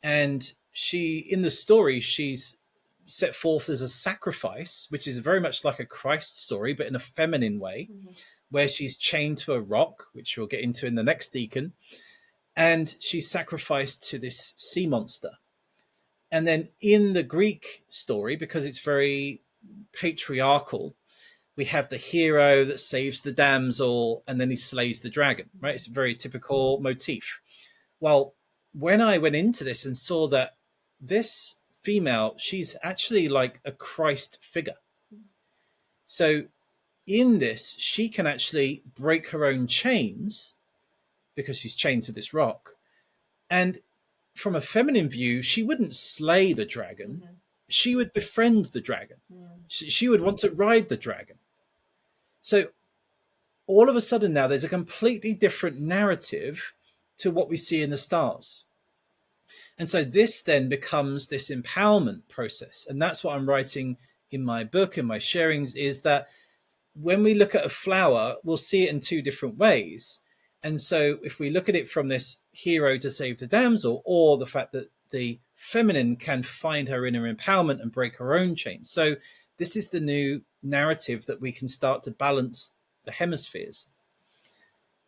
And she, in the story, she's set forth as a sacrifice, which is very much like a Christ story, but in a feminine way, where she's chained to a rock, which we'll get into in the next deacon. And she's sacrificed to this sea monster. And then in the Greek story, because it's very patriarchal, we have the hero that saves the damsel, and then he slays the dragon, right? It's a very typical motif. Well, when I went into this and saw that this female, she's actually like a Christ figure. So in this, she can actually break her own chains because she's chained to this rock. And from a feminine view, she wouldn't slay the dragon. She would befriend the dragon. She would want to ride the dragon. So all of a sudden now there's a completely different narrative to what we see in the stars. And so this then becomes this empowerment process. And that's what I'm writing in my book and my sharings, is that when we look at a flower, we'll see it in two different ways. And so if we look at it from this hero to save the damsel, or the fact that the feminine can find her inner empowerment and break her own chains. So this is the new narrative that we can start to balance the hemispheres.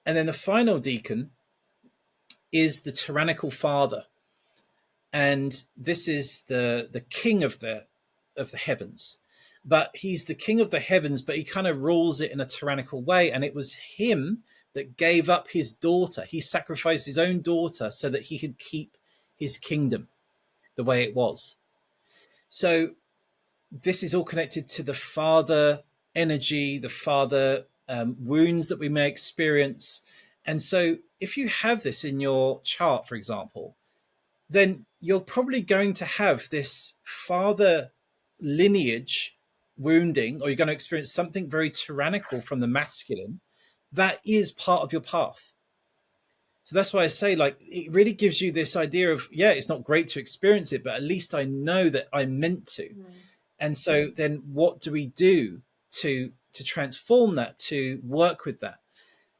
And then the final deacon is the tyrannical father. And this is the king of the heavens. But he's the king of the heavens, but he kind of rules it in a tyrannical way. And it was him that gave up his daughter. He sacrificed his own daughter so that he could keep his kingdom the way it was. So this is all connected to the father energy, the father wounds that we may experience. And so if you have this in your chart, for example, then you're probably going to have this father lineage wounding, or you're going to experience something very tyrannical from the masculine that is part of your path. So that's why I say, like, it really gives you this idea of, yeah, it's not great to experience it, but at least I know that I'm meant to. And so then what do we do to transform that, to work with that?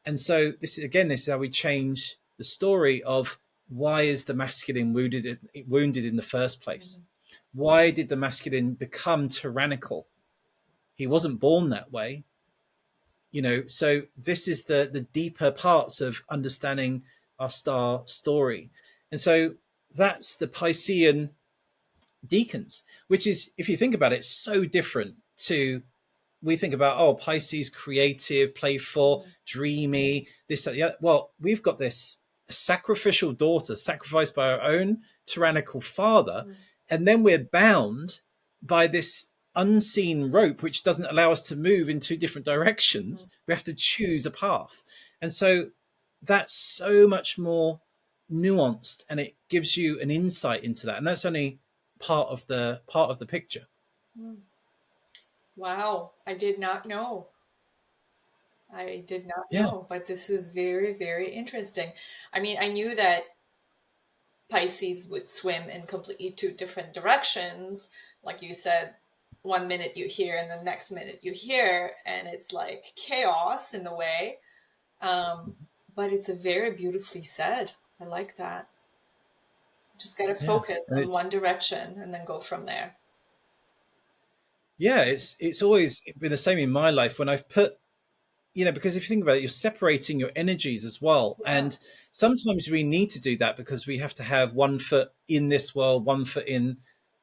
And so this is how we change the story of, why is the masculine wounded in the first place? Why did the masculine become tyrannical? He wasn't born that way. So this is the deeper parts of understanding our star story. And so that's the Piscean Deacons, which is, if you think about it, so different to, we think about, Pisces, creative, playful, dreamy, this, that, yeah. Well, we've got this sacrificial daughter sacrificed by our own tyrannical father. And then we're bound by this unseen rope, which doesn't allow us to move in two different directions. We have to choose a path. And so that's so much more nuanced, and it gives you an insight into that. And that's only part of the picture. Wow, I did not know. But this is very, very interesting. I mean, I knew that Pisces would swim in completely two different directions. Like you said, one minute you hear and the next minute you hear, and it's like chaos in a way. But it's a very beautifully said. I like that. Just got to focus on one direction and then go from there. Yeah, it's always been the same in my life when I've put, because if you think about it, you're separating your energies as well. Yeah. And sometimes we need to do that because we have to have one foot in this world, one foot in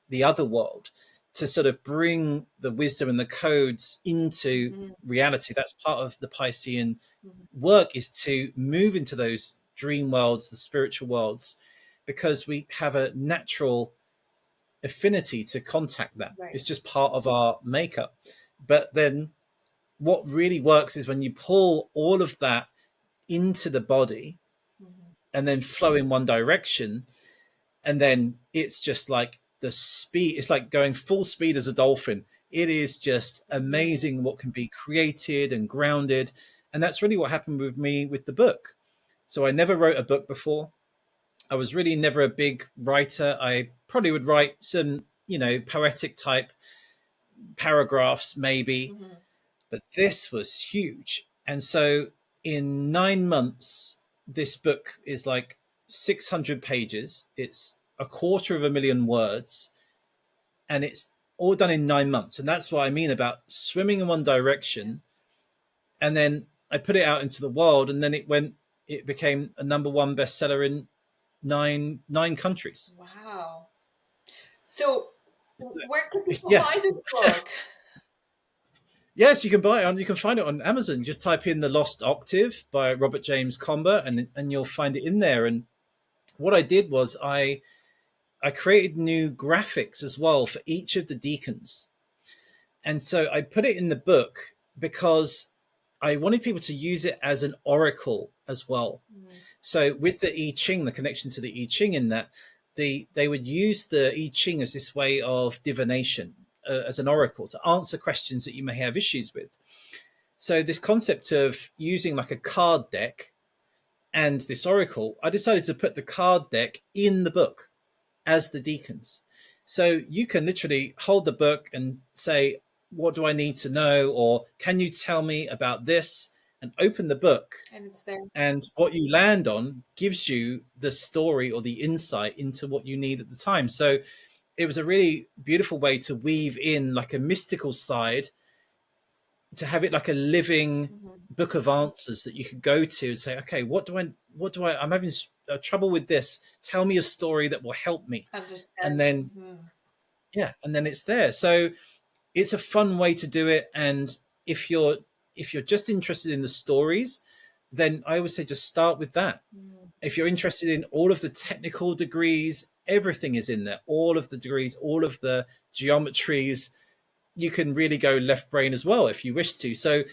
the other world, to sort of bring the wisdom and the codes into reality. That's part of the Piscean work, is to move into those dream worlds, the spiritual worlds, because we have a natural affinity to contact that. Right. It's just part of our makeup. But then what really works is when you pull all of that into the body and then flow in one direction, and then it's just like the speed, it's like going full speed as a dolphin. It is just amazing what can be created and grounded. And that's really what happened with me with the book. So I never wrote a book before. I was really never a big writer. I probably would write some, poetic type paragraphs maybe. But this was huge. And so in 9 months, this book is like 600 pages. It's 250,000 words. And it's all done in 9 months. And that's what I mean about swimming in one direction. And then I put it out into the world, and then it became a #1 bestseller in nine countries. Wow. So where can people find this book? Yes, you can buy it you can find it on Amazon. Just type in The Lost Octave by Robert James Comber, and you'll find it in there. And what I did was I created new graphics as well for each of the deacons. And so I put it in the book because I wanted people to use it as an oracle as well. So with the I Ching, the connection to the I Ching, in that they would use the I Ching as this way of divination, as an oracle, to answer questions that you may have issues with. So this concept of using like a card deck and this oracle, I decided to put the card deck in the book as the Deacons. So you can literally hold the book and say, what do I need to know? Or can you tell me about this? And open the book. And it's there. And what you land on gives you the story or the insight into what you need at the time. So it was a really beautiful way to weave in like a mystical side, to have it like a living book of answers that you could go to and say, okay, I'm having trouble with this. Tell me a story that will help me. Understand. And then, and then it's there. So it's a fun way to do it. And if you're just interested in the stories, then I always say just start with that. If you're interested in all of the technical degrees, everything is in there. All of the degrees, all of the geometries. You can really go left brain as well if you wish to. So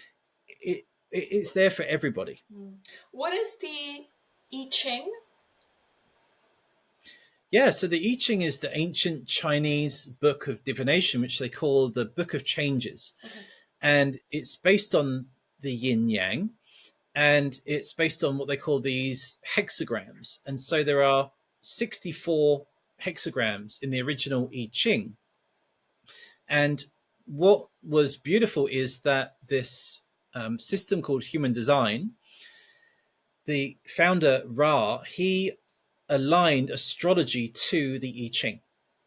it's there for everybody. What is the I Ching? Yeah, so the I Ching is the ancient Chinese book of divination, which they call the Book of Changes. And it's based on the yin yang, and it's based on what they call these hexagrams. And so there are 64 hexagrams in the original I Ching. And what was beautiful is that this system called human design, the founder Ra, he aligned astrology to the I Ching.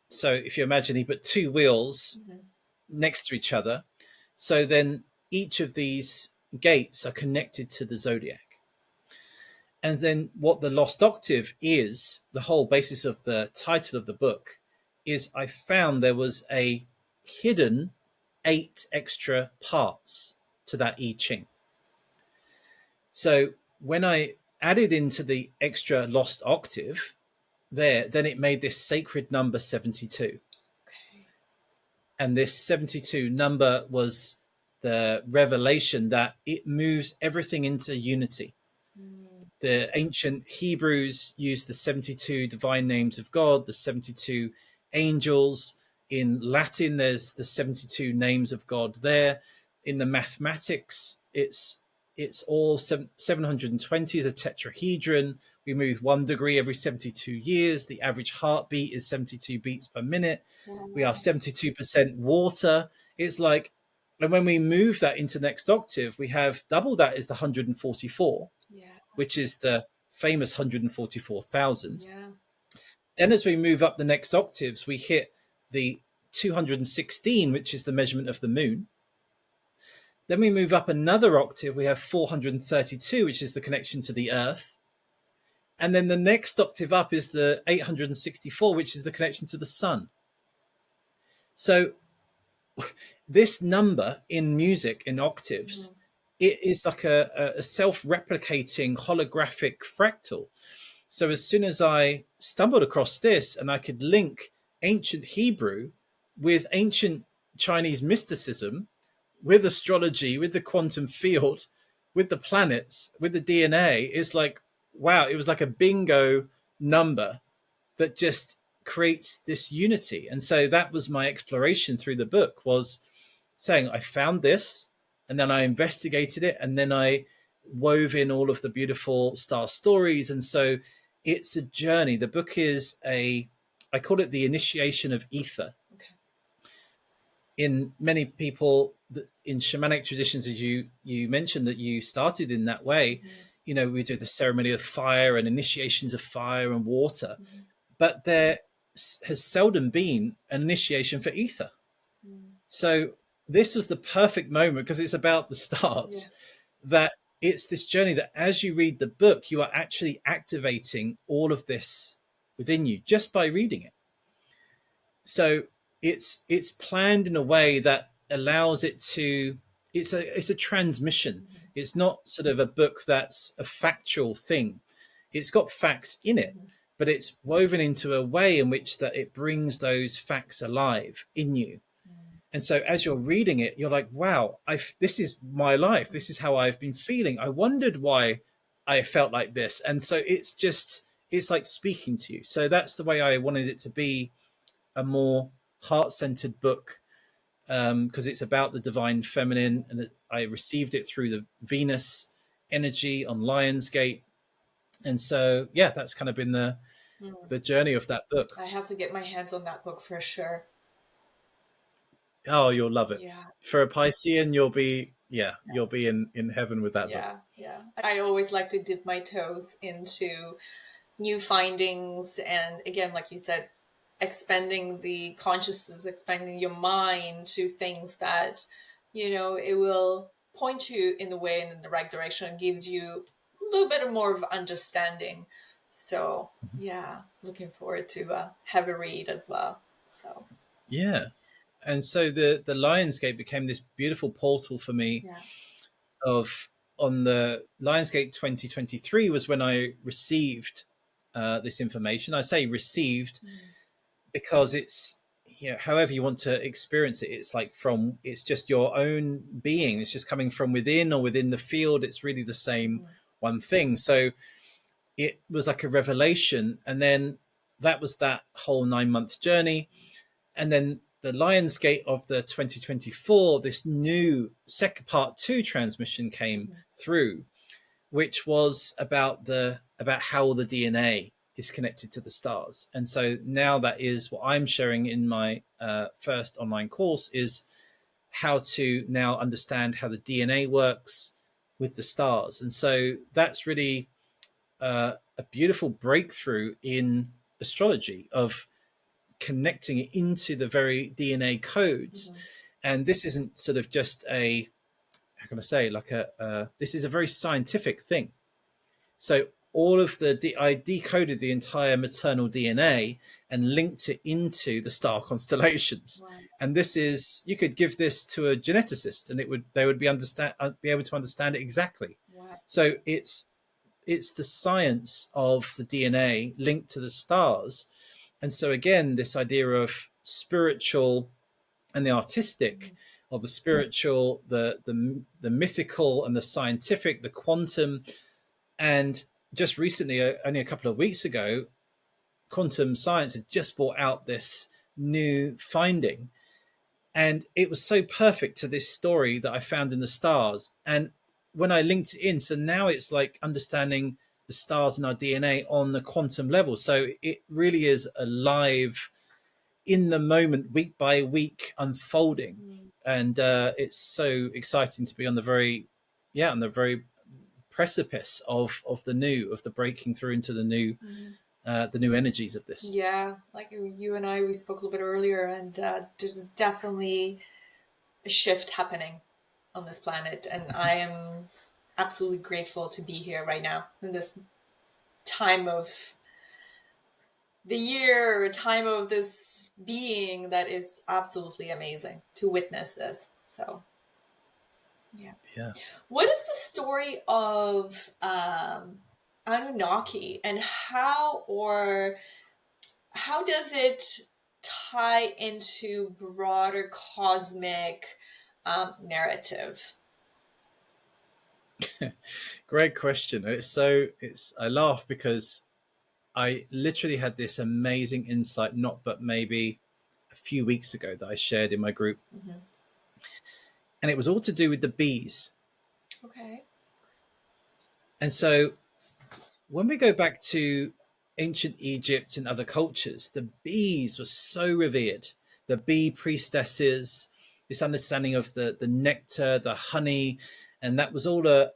So if you imagine, he put two wheels next to each other. So then each of these gates are connected to the Zodiac. And then what the lost octave is, the whole basis of the title of the book, is I found there was a hidden 8 extra parts to that I Ching. So when I added into the extra lost octave there, then it made this sacred number 72. And this 72 number was the revelation that it moves everything into unity. The ancient Hebrews used the 72 divine names of God, the 72 angels. In Latin, there's the 72 names of God there. In the mathematics, it's all 720 is a tetrahedron. We move 1 degree every 72 years. The average heartbeat is 72 beats per minute. We are 72% water. It's like, and when we move that into next octave, we have double that is the 144, which is the famous 144,000. Then as we move up the next octaves, we hit the 216, which is the measurement of the moon. Then we move up another octave, we have 432, which is the connection to the earth. And then the next octave up is the 864, which is the connection to the sun. So this number in music, in octaves, it is like a self-replicating holographic fractal. So as soon as I stumbled across this and I could link ancient Hebrew with ancient Chinese mysticism, with astrology, with the quantum field, with the planets, with the DNA, it's like, wow, it was like a bingo number that just creates this unity. And so that was my exploration through the book, was saying I found this, and then I investigated it, and then I wove in all of the beautiful star stories. And so it's a journey. The book is I call it the initiation of ether. In many people, in shamanic traditions, as you mentioned that you started in that way, you know, we do the ceremony of fire and initiations of fire and water, but there has seldom been an initiation for ether. So this was the perfect moment, because it's about the stars, that it's this journey that as you read the book, you are actually activating all of this within you just by reading it. So it's planned in a way that allows it to, it's a transmission. It's not sort of a book that's a factual thing. It's got facts in it, but it's woven into a way in which that it brings those facts alive in you. And so as you're reading it, you're like, wow, this is my life. This is how I've been feeling. I wondered why I felt like this. And so it's like speaking to you. So that's the way I wanted it to be, a more heart-centered book, because it's about the divine feminine, and I received it through the Venus energy on Lionsgate. And so, yeah, that's kind of been the journey of that book. I have to get my hands on that book for sure. Oh, you'll love it. Yeah. For a Piscean, you'll be in heaven with that book. Yeah, yeah. I always like to dip my toes into new findings, and again, like you said, expanding the consciousness, expanding your mind to things that, it will point you in the way and in the right direction, gives you a little bit more of understanding. So yeah, looking forward to have a read as well. So Yeah. And so the Lionsgate became this beautiful portal for me. yeah. Of On the Lionsgate 2023 was when I received this information. I say received because it's, however you want to experience it, it's just your own being. It's just coming from within or within the field. It's really the same one thing. So it was like a revelation. And then that was that whole 9-month journey. And then the Lionsgate of the 2024, this new second part 2 transmission came through, which was about how the DNA is connected to the stars. And so now that is what I'm sharing in my first online course, is how to now understand how the DNA works with the stars. And so that's really a beautiful breakthrough in astrology of connecting it into the very DNA codes. And this isn't sort of just a, how can I say, like this is a very scientific thing. So all of I decoded the entire maternal DNA and linked it into the star constellations. Wow. And this is, you could give this to a geneticist and they would be able to understand it exactly. Wow. So it's the science of the DNA linked to the stars. And so again, this idea of spiritual and the artistic, or the spiritual, the mythical and the scientific, the quantum. And just recently, only a couple of weeks ago, quantum science had just brought out this new finding. And it was so perfect to this story that I found in the stars. And when I linked it in, so now it's like understanding the stars in our DNA on the quantum level. So it really is alive, in the moment, week by week, unfolding. And it's so exciting to be on the very precipice of the breaking through into the new energies of this. Yeah, like you and we spoke a little bit earlier, and there's definitely a shift happening on this planet, and I am absolutely grateful to be here right now in this time of the year, time of this being that is absolutely amazing to witness this. So yeah. What is the story of Anunnaki, and how does it tie into broader cosmic narrative? Great question. I laugh because I literally had this amazing insight, maybe a few weeks ago, that I shared in my group. And it was all to do with the bees. Okay. And so when we go back to ancient Egypt and other cultures, the bees were so revered. The bee priestesses, this understanding of the nectar, the honey, and that was all a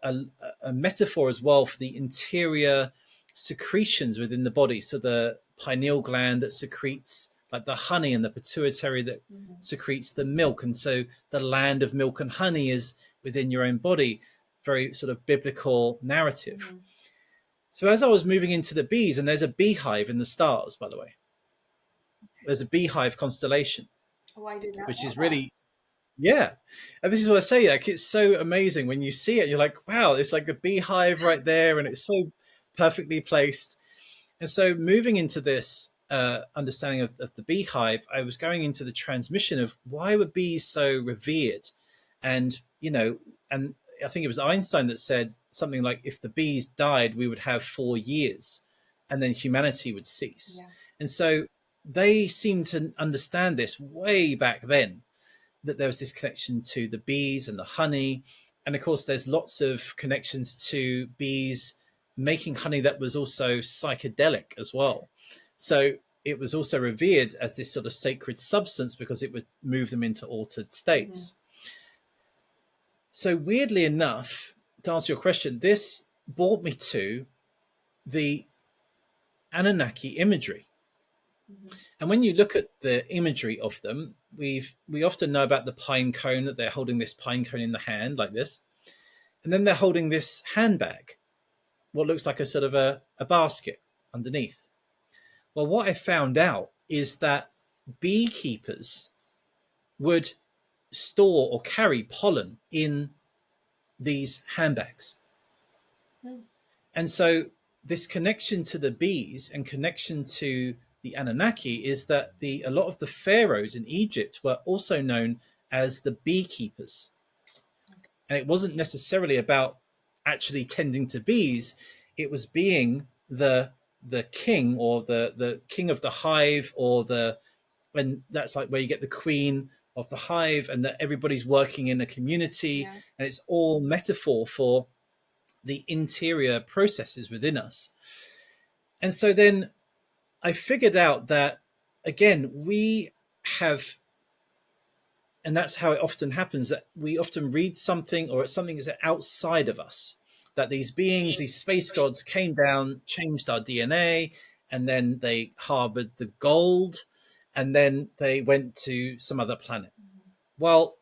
metaphor as well for the interior secretions within the body. So the pineal gland that secretes like the honey, and the pituitary that secretes the milk. And so the land of milk and honey is within your own body. Very sort of biblical narrative. So as I was moving into the bees, and there's a beehive in the stars, by the way. There's a beehive constellation. Oh, I did not. Which is really, yeah. And this is what I say, like, it's so amazing when you see it. You're like, wow, it's like a beehive right there, and it's so perfectly placed. And so moving into this understanding of the beehive, I was going into the transmission of why were bees so revered. And, and I think it was Einstein that said something like, if the bees died, we would have 4 years and then humanity would cease. Yeah. And so they seemed to understand this way back then, that there was this connection to the bees and the honey. And of course, there's lots of connections to bees making honey that was also psychedelic as well. So it was also revered as this sort of sacred substance because it would move them into altered states. So weirdly enough, to answer your question, this brought me to the Anunnaki imagery. And when you look at the imagery of them, we often know about the pine cone, that they're holding this pine cone in the hand like this. And then they're holding this handbag, what looks like a sort of a basket underneath. Well, what I found out is that beekeepers would store or carry pollen in these handbags. And so this connection to the bees and connection to the Anunnaki is that a lot of the pharaohs in Egypt were also known as the beekeepers. And it wasn't necessarily about actually tending to bees. It was being the king, or the king of the hive, and that's like where you get the queen of the hive, and that everybody's working in a community. Yeah. And it's all metaphor for the interior processes within us. And so then I figured out that, again, we have, and that's how it often happens, that we often read something, or it's something that's outside of us, that these beings, these space gods came down, changed our DNA, and then they harbored the gold, and then they went to some other planet. Well,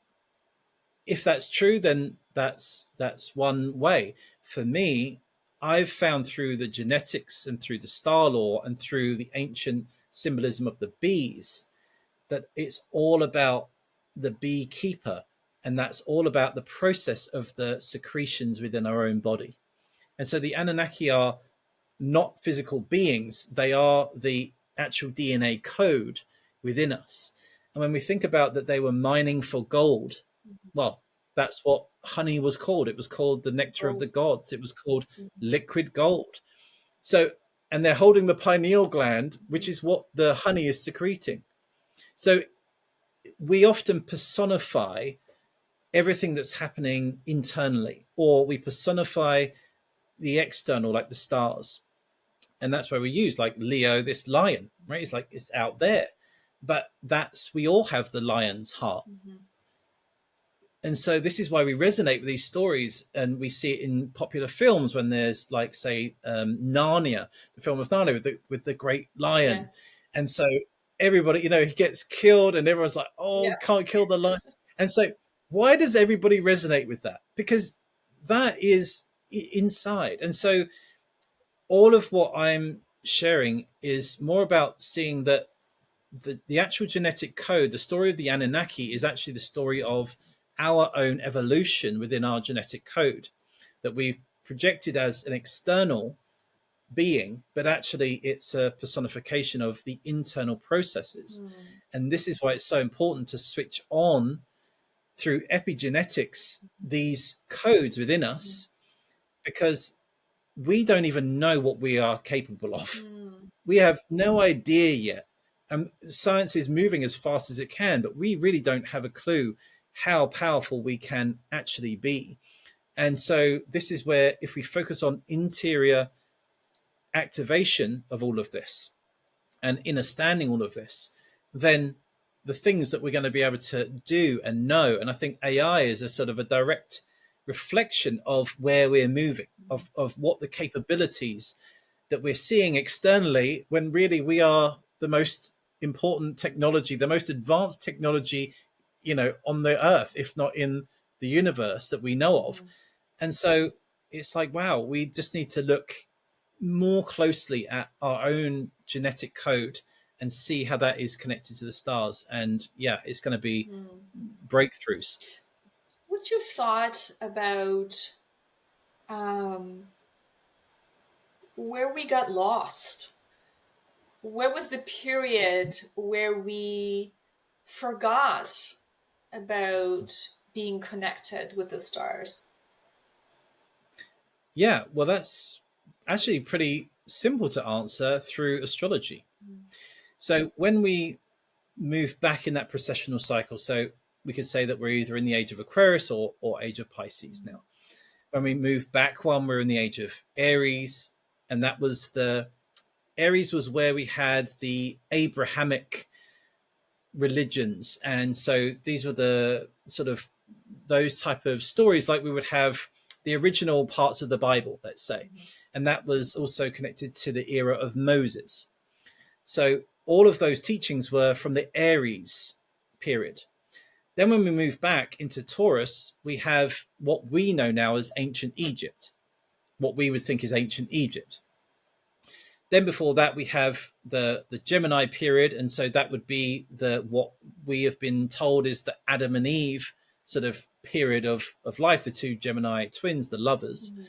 if that's true, then that's one way. For me, I've found through the genetics and through the star law and through the ancient symbolism of the bees that it's all about the beekeeper, and that's all about the process of the secretions within our own body. And so the Anunnaki are not physical beings, they are the actual DNA code within us. And when we think about that they were mining for gold, well, that's what honey was called. It was called the nectar of the gods. It was called liquid gold. So, and they're holding the pineal gland, which is what the honey is secreting. So we often personify everything that's happening internally, or we personify the external, like the stars. And that's where we use, like Leo, this lion, right? It's like, it's out there. But we all have the lion's heart. And so this is why we resonate with these stories, and we see it in popular films when there's, like, say, Narnia, the film of Narnia with the great lion. Yes. And so everybody, he gets killed and everyone's like, oh, can't kill the lion. And so why does everybody resonate with that? Because that is inside. And so all of what I'm sharing is more about seeing that the actual genetic code, the story of the Anunnaki, is actually the story of our own evolution within our genetic code that we've projected as an external being, but actually it's a personification of the internal processes. And this is why it's so important to switch on through epigenetics these codes within us, because we don't even know what we are capable of. We have no idea yet. And science is moving as fast as it can, but we really don't have a clue how powerful we can actually be. And so this is where, if we focus on interior activation of all of this and understanding all of this, then the things that we're going to be able to do and know, and I think AI is a sort of a direct reflection of where we're moving, of what the capabilities that we're seeing externally, when really we are the most important technology, the most advanced technology, on the earth, if not in the universe that we know of. And so it's like, wow, we just need to look more closely at our own genetic code and see how that is connected to the stars. And yeah, it's going to be breakthroughs. What you thought about where we got lost? Where was the period where we forgot about being connected with the stars? Yeah, well, that's actually pretty simple to answer through astrology. So when we move back in that precessional cycle, so we could say that we're either in the Age of Aquarius or Age of Pisces now. when we moved back one, we're in the age of Aries, and that was Aries was where we had the Abrahamic religions, and so these were the sort of those type of stories, like we would have the original parts of the Bible, let's say, and that was also connected to the era of Moses. So all of those teachings were from the Aries period. Then when we move back into Taurus, we have what we know now as ancient Egypt, what we would think is ancient Egypt. Then before that, we have the Gemini period. And so that would be what we have been told is the Adam and Eve sort of period of life, the two Gemini twins, the lovers. Mm-hmm.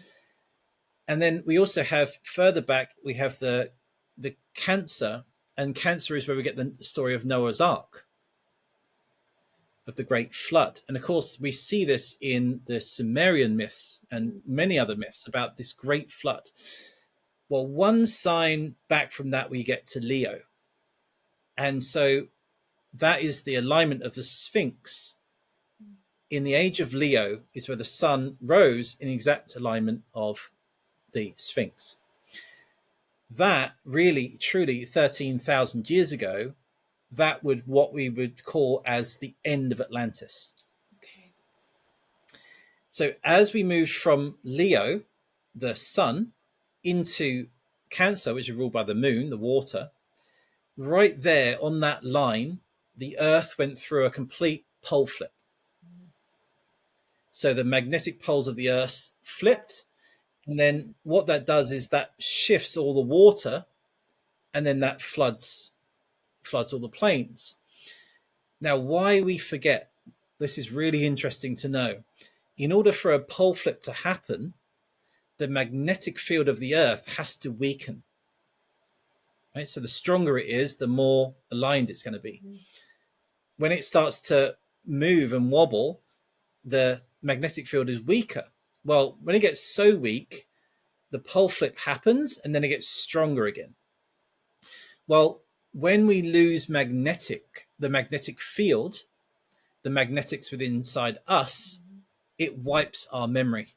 And then we also have further back, we have the Cancer, and Cancer is where we get the story of Noah's Ark, of the Great Flood. And of course, we see this in the Sumerian myths and many other myths about this Great Flood. Well, one sign back from that, we get to Leo. And so that is the alignment of the Sphinx. In the age of Leo is where the sun rose in exact alignment of the Sphinx. That really, truly 13,000 years ago, that would what we would call as the end of Atlantis. Okay. So as we move from Leo, the sun, into Cancer, which is ruled by the moon, the water, right there on that line, the Earth went through a complete pole flip. So the magnetic poles of the Earth flipped. And then what that does is that shifts all the water, and then that floods all the plains. Now, why we forget, this is really interesting to know. In order for a pole flip to happen, the magnetic field of the Earth has to weaken. Right? So the stronger it is, the more aligned it's going to be. When it starts to move and wobble, the magnetic field is weaker. Well, when it gets so weak, the pole flip happens and then it gets stronger again. Well, when we lose the magnetic field, the magnetics within inside us, it wipes our memory.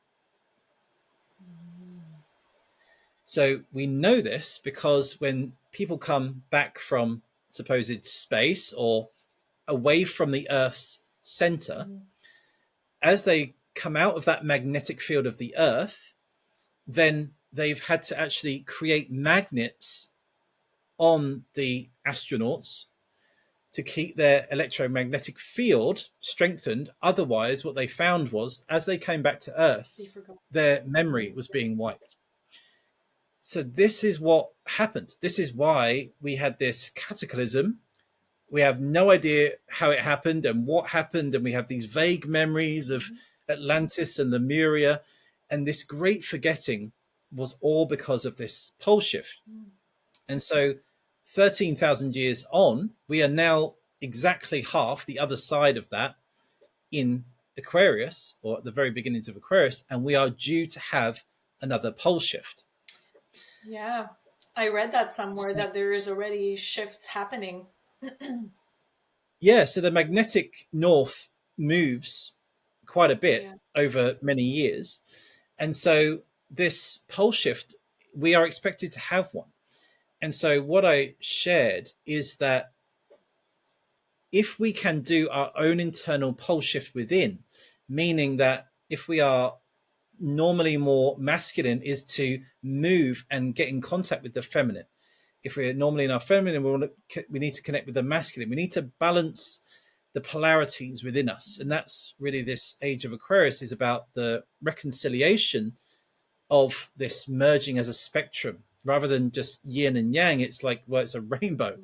So we know this because when people come back from supposed space or away from the Earth's center, as they come out of that magnetic field of the Earth, then they've had to actually create magnets on the astronauts to keep their electromagnetic field strengthened. Otherwise, what they found was, as they came back to Earth, their memory was being wiped. So this is what happened. This is why we had this cataclysm. We have no idea how it happened and what happened. And we have these vague memories of Atlantis and Lemuria. And this great forgetting was all because of this pole shift. And so 13,000 years on, we are now exactly half the other side of that in Aquarius, or at the very beginnings of Aquarius, and we are due to have another pole shift. Yeah, I read that somewhere, that there is already shifts happening. Yeah, so the magnetic north moves quite a bit over many years. And so this pole shift, we are expected to have one. And so what I shared is that if we can do our own internal pole shift within, meaning that if we are normally more masculine, is to move and get in contact with the feminine. If we're normally in our feminine, we need to connect with the masculine. We need to balance the polarities within us. And that's really this Age of Aquarius is about the reconciliation of this merging as a spectrum. Rather than just yin and yang, it's like, well, it's a rainbow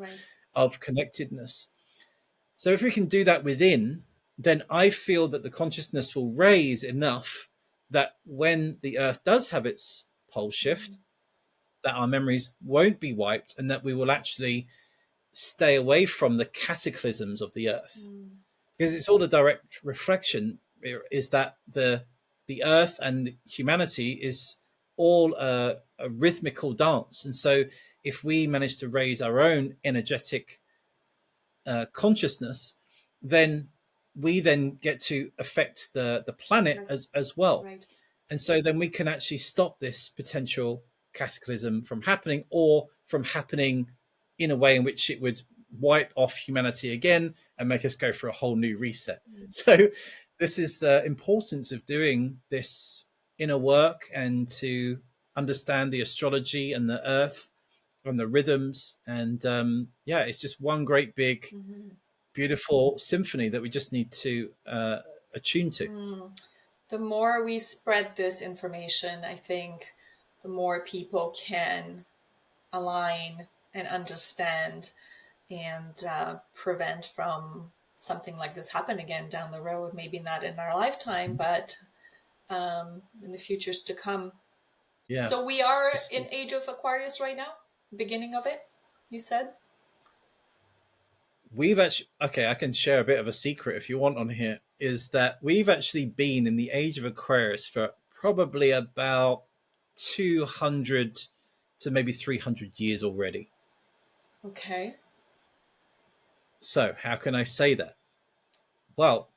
of connectedness. So if we can do that within, then I feel that the consciousness will raise enough that when the Earth does have its pole shift, that our memories won't be wiped and that we will actually stay away from the cataclysms of the Earth. Because it's all a direct reflection, is that the Earth and humanity is all a rhythmical dance. And so if we manage to raise our own energetic consciousness, then we then get to affect the planet as well. And so then we can actually stop this potential cataclysm from happening, or from happening in a way in which it would wipe off humanity again and make us go for a whole new reset. So this is the importance of doing this inner work, and to understand the astrology and the earth and the rhythms. And yeah, it's just one great big beautiful symphony that we just need to attune to. The more we spread this information, I think the more people can align and understand, and prevent from something like this happen again down the road. Maybe not in our lifetime, but in the futures to come. Yeah. So we are in Age of Aquarius right now, beginning of it, you said? We've actually, okay, I can share a bit of a secret if you want on here, is that we've actually been in the Age of Aquarius for probably about 200 to maybe 300 years already. Okay. So how can I say that? Well,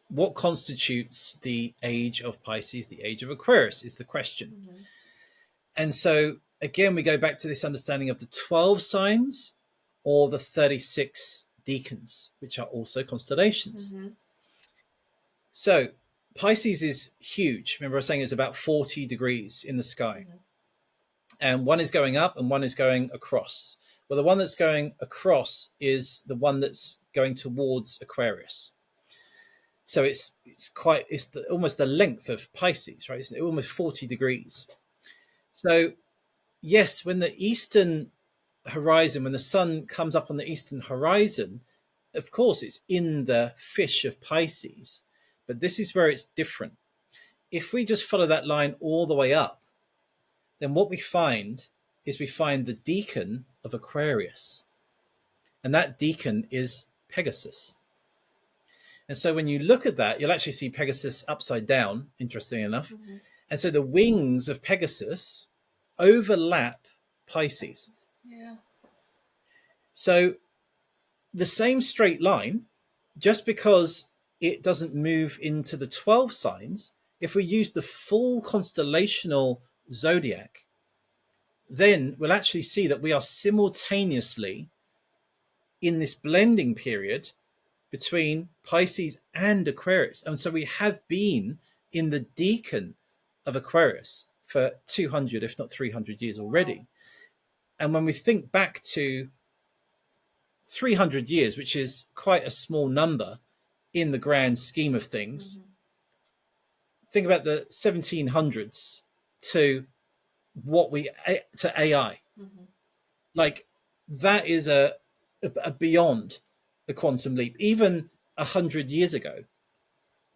what constitutes the age of Pisces, the age of Aquarius, is the question. And so again, we go back to this understanding of the 12 signs or the 36 Decons, which are also constellations. So Pisces is huge. Remember I was saying it's about 40 degrees in the sky. And one is going up and one is going across. Well, the one that's going across is the one that's going towards Aquarius. So it's almost the length of Pisces, right? It's almost 40 degrees. So yes, when the eastern horizon, when the sun comes up on the eastern horizon, of course it's in the fish of Pisces, but this is where it's different. If we just follow that line all the way up, then what we find is we find the Deacon of Aquarius, and that Deacon is Pegasus. And so when you look at that, you'll actually see Pegasus upside down, interestingly enough. And so the wings of Pegasus overlap Pisces. Yeah. So the same straight line, just because it doesn't move into the 12 signs, if we use the full constellational zodiac, then we'll actually see that we are simultaneously in this blending period between Pisces and Aquarius. And so we have been in the Deacon of Aquarius for 200, if not 300 years already. Wow. And when we think back to 300 years, which is quite a small number in the grand scheme of things, think about the 1700s to to AI. Like that is a beyond the quantum leap. Even 100 years ago,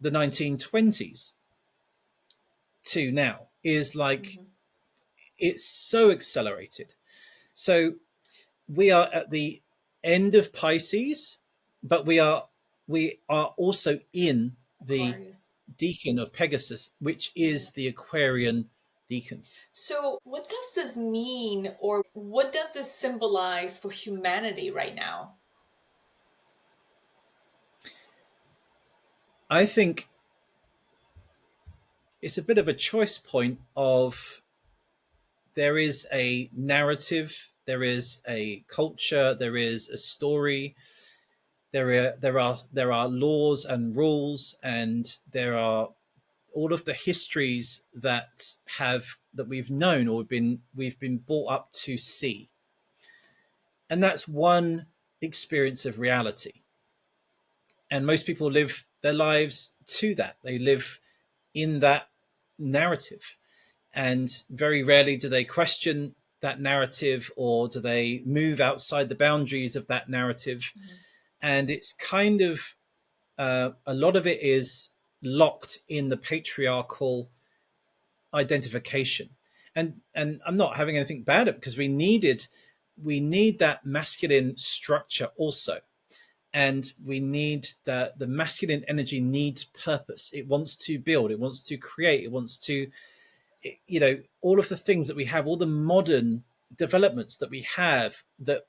the 1920s to now is like it's so accelerated. So we are at the end of Pisces, but we are also in the Aquarius. Deacon of Pegasus, which is the Aquarian Deacon. So what does this mean, or what does this symbolize for humanity right now? I think it's a bit of a choice point of there is a narrative, there is a culture, there is a story, there are laws and rules, and there are all of the histories that we've known or we've been brought up to see. And that's one experience of reality. And most people live their lives to that. They live in that narrative. And very rarely do they question that narrative, or do they move outside the boundaries of that narrative. And it's kind of, a lot of it is locked in the patriarchal identification. And I'm not having anything bad at it, because we need that masculine structure also. And we need the masculine energy needs purpose. It wants to build, it wants to create, it wants to, all of the things that we have, all the modern developments that we have that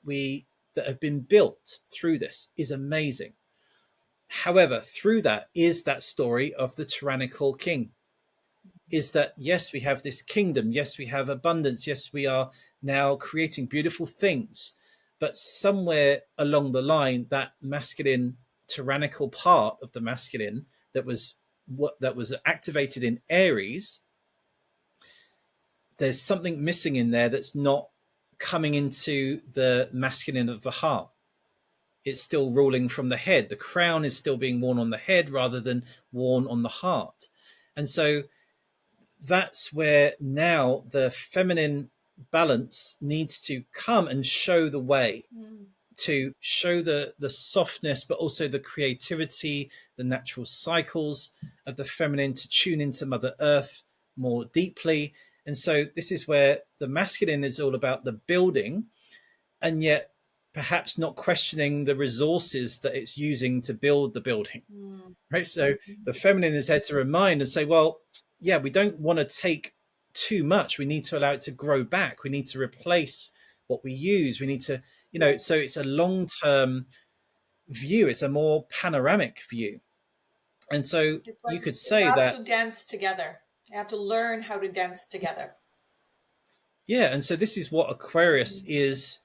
have been built through this is amazing. However, through that is that story of the tyrannical king. is that, yes, we have this kingdom. Yes, we have abundance. Yes, we are now creating beautiful things. But somewhere along the line, that masculine tyrannical part of the masculine that was activated in Aries, there's something missing in there that's not coming into the masculine of the heart. It's still ruling from the head. The crown is still being worn on the head rather than worn on the heart. And so that's where now the feminine balance needs to come and show the way, to show the softness, but also the creativity, the natural cycles of the feminine, to tune into Mother Earth more deeply. And so this is where the masculine is all about the building, and yet perhaps not questioning the resources that it's using to build the building. Right? So the feminine is there to remind and say, well, yeah, we don't want to take too much. We need to allow it to grow back. We need to replace what we use. We need to, so it's a long-term view. It's a more panoramic view. And so like you could say have that to dance together. You have to learn how to dance together. Yeah. And so this is what Aquarius is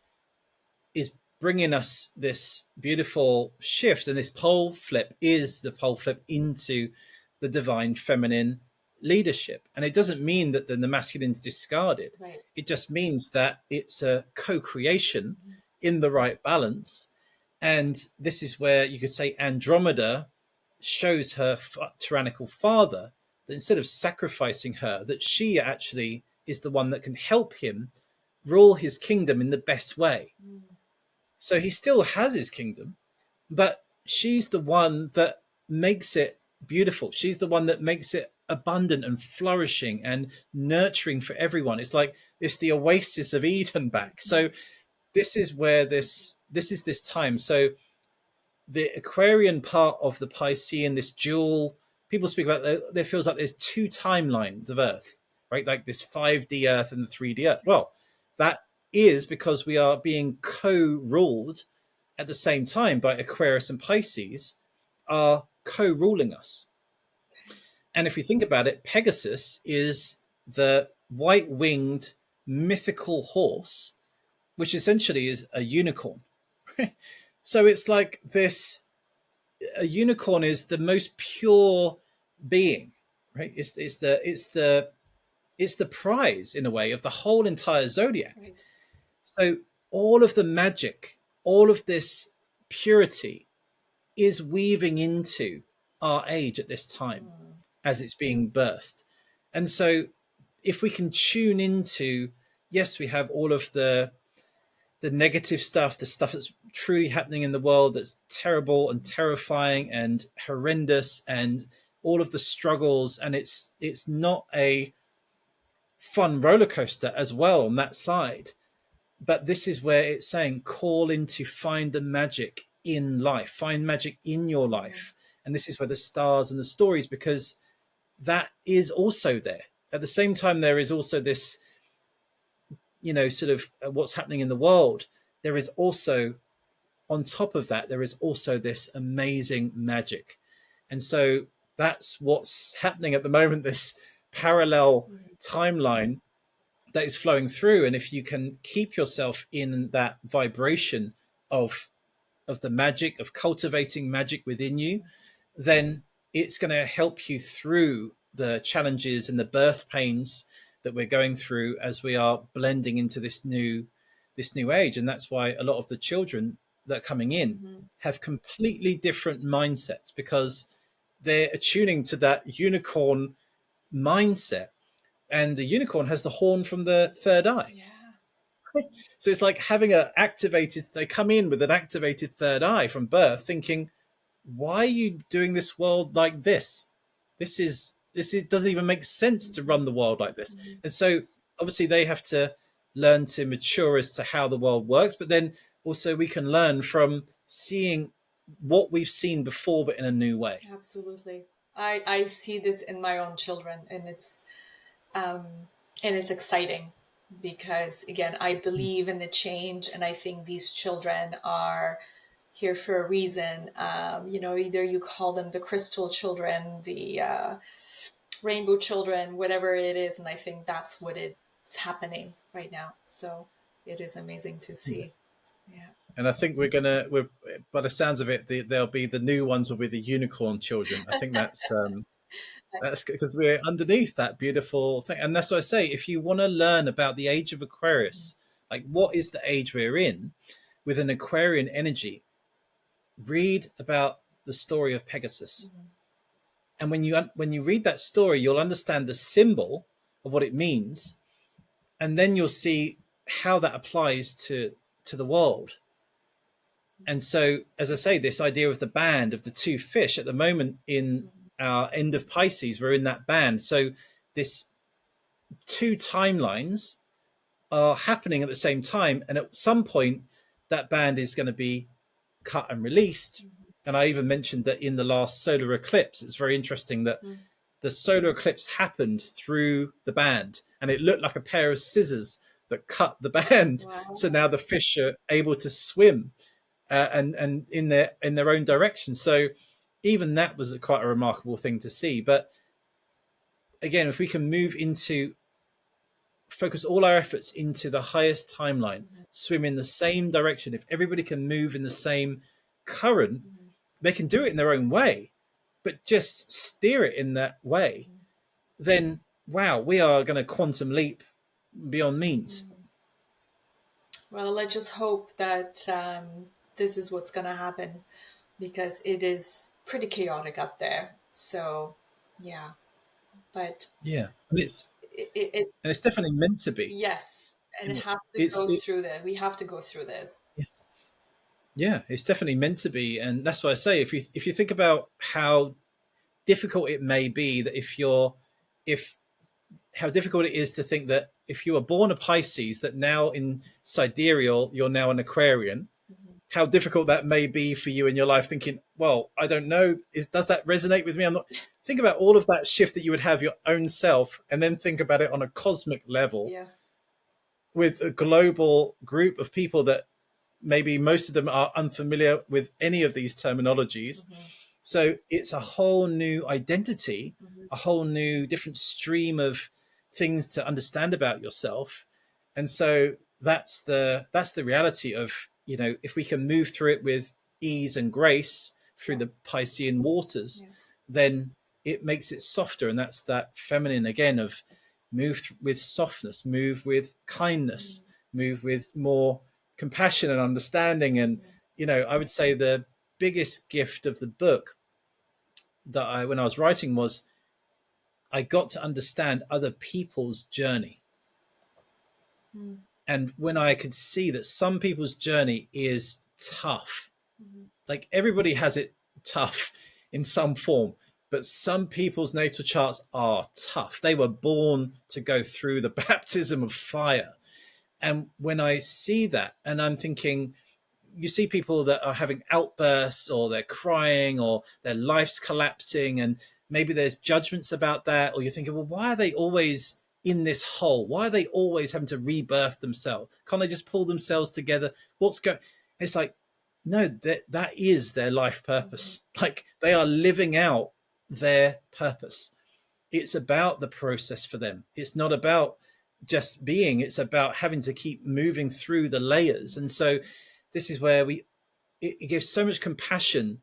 bringing us, this beautiful shift, and this pole flip is the pole flip into the divine feminine leadership. And it doesn't mean that the masculine is discarded. Right. It just means that it's a co-creation in the right balance. And this is where you could say Andromeda shows her tyrannical father that instead of sacrificing her, that she actually is the one that can help him rule his kingdom in the best way. So he still has his kingdom, but she's the one that makes it beautiful. She's the one that makes it abundant and flourishing and nurturing for everyone. It's like it's the oasis of Eden back. So this is where this is this time. So the Aquarian part of the Piscean, this dual, people speak about, there feels like there's two timelines of Earth, right? Like this 5D Earth and the 3D Earth. Well, that is because we are being co-ruled at the same time by Aquarius, and Pisces are co-ruling us. And if we think about it, Pegasus is the white-winged mythical horse, which essentially is a unicorn. So it's like this, a unicorn is the most pure being, right? It's the prize in a way of the whole entire zodiac. Right. So all of the magic, all of this purity is weaving into our age at this time as it's being birthed. And so if we can tune into, yes, we have all of the negative stuff, the stuff that's truly happening in the world that's terrible and terrifying and horrendous, and all of the struggles, and it's not a fun roller coaster as well on that side. But this is where it's saying call in to find the magic in life, find magic in your life. And this is where the stars and the stories, because that is also there. At the same time, there is also this, sort of what's happening in the world. There is also, on top of that, there is also this amazing magic. And so that's what's happening at the moment, this parallel timeline that is flowing through. And if you can keep yourself in that vibration of the magic, of cultivating magic within you, then it's going to help you through the challenges and the birth pains that we're going through as we are blending into this new age. And that's why a lot of the children that are coming in have completely different mindsets, because they're attuning to that unicorn mindset. And the unicorn has the horn from the third eye. Yeah. So it's like having they come in with an activated third eye from birth, thinking, why are you doing this world like this? This doesn't even make sense to run the world like this. And so obviously they have to learn to mature as to how the world works, but then also we can learn from seeing what we've seen before, but in a new way. Absolutely. I see this in my own children, and it's exciting, because again, I believe in the change, and I think these children are here for a reason. Either you call them the crystal children, the rainbow children, whatever it is. And I think that's what it's happening right now. So it is amazing to see. Yeah. And I think we're by the sounds of it, there'll be the new ones will be the unicorn children. I think that's because we're underneath that beautiful thing. And that's what I say. If you want to learn about the age of Aquarius, like what is the age we're in with an Aquarian energy, read about the story of Pegasus. And when you read that story, you'll understand the symbol of what it means. And then you'll see how that applies to the world. And so, as I say, this idea of the band of the two fish at the moment in our end of Pisces, we're in that band. So this two timelines are happening at the same time. And at some point, that band is going to be cut and released. And I even mentioned that in the last solar eclipse, it's very interesting that the solar eclipse happened through the band, and it looked like a pair of scissors that cut the band. Wow. So now the fish are able to swim and in their own direction. So even that was quite a remarkable thing to see. But again, if we can focus all our efforts into the highest timeline, swim in the same direction, if everybody can move in the same current, they can do it in their own way, but just steer it in that way, then wow, we are going to quantum leap beyond means. Well, let's just hope that this is what's going to happen, because it is pretty chaotic up there. So yeah, but yeah, and it's definitely meant to be. Yes, and it has to go through that. We have to go through this. Yeah, it's definitely meant to be. And that's why I say, if you think about how difficult it may be, that how difficult it is to think that if you were born a Pisces, that now in sidereal you're now an Aquarian, how difficult that may be for you in your life, thinking, well, I don't know, does that resonate with me? I'm not. Think about all of that shift that you would have your own self, and then think about it on a cosmic level with a global group of people that maybe most of them are unfamiliar with any of these terminologies. So it's a whole new identity, a whole new different stream of things to understand about yourself. And so that's the reality of, if we can move through it with ease and grace through the Piscean waters, then it makes it softer. And that's that feminine again of move with softness, move with kindness, move with more compassion and understanding. And I would say the biggest gift of the book that when I was writing was I got to understand other people's journey. And when I could see that some people's journey is tough, like everybody has it tough in some form, but some people's natal charts are tough. They were born to go through the baptism of fire. And when I see that, and I'm thinking, you see people that are having outbursts, or they're crying, or their life's collapsing, and maybe there's judgments about that, or you're thinking, well, why are they always in this hole? Why are they always having to rebirth themselves? Can't they just pull themselves together? What's going? It's like, no, that is their life purpose. Like they are living out their purpose. It's about the process for them. It's not about just being, it's about having to keep moving through the layers. And so this is where it gives so much compassion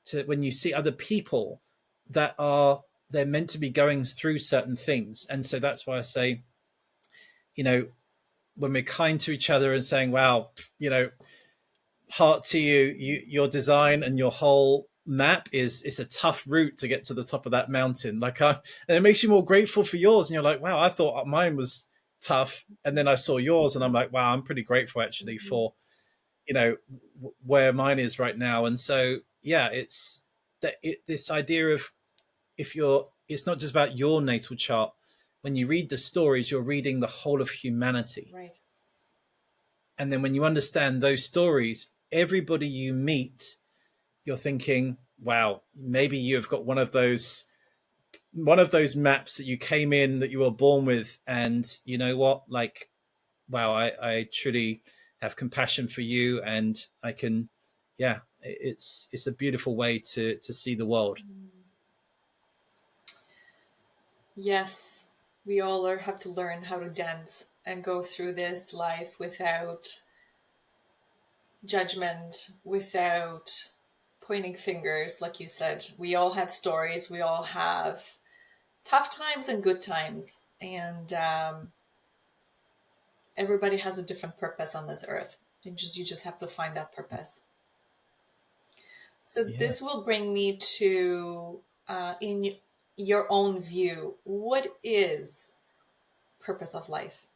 to when you see other people that they're meant to be going through certain things. And so that's why I say, when we're kind to each other and saying, wow, heart to your design and your whole map it's a tough route to get to the top of that mountain. And it makes you more grateful for yours. And you're like, wow, I thought mine was tough. And then I saw yours and I'm like, wow, I'm pretty grateful actually for, where mine is right now. And so, yeah, it's this idea of it's not just about your natal chart. When you read the stories, you're reading the whole of humanity. Right. And then when you understand those stories, everybody you meet, you're thinking, wow, maybe you've got one of those maps that you came in, that you were born with. And you know what? Like, wow, I truly have compassion for you. And I can, it's a beautiful way to see the world. Yes, we all have to learn how to dance and go through this life without judgment, without pointing fingers. Like you said, we all have stories, we all have tough times and good times, and everybody has a different purpose on this earth. You just have to find that purpose. So Yeah. this will bring me to, in your own view, what is purpose of life?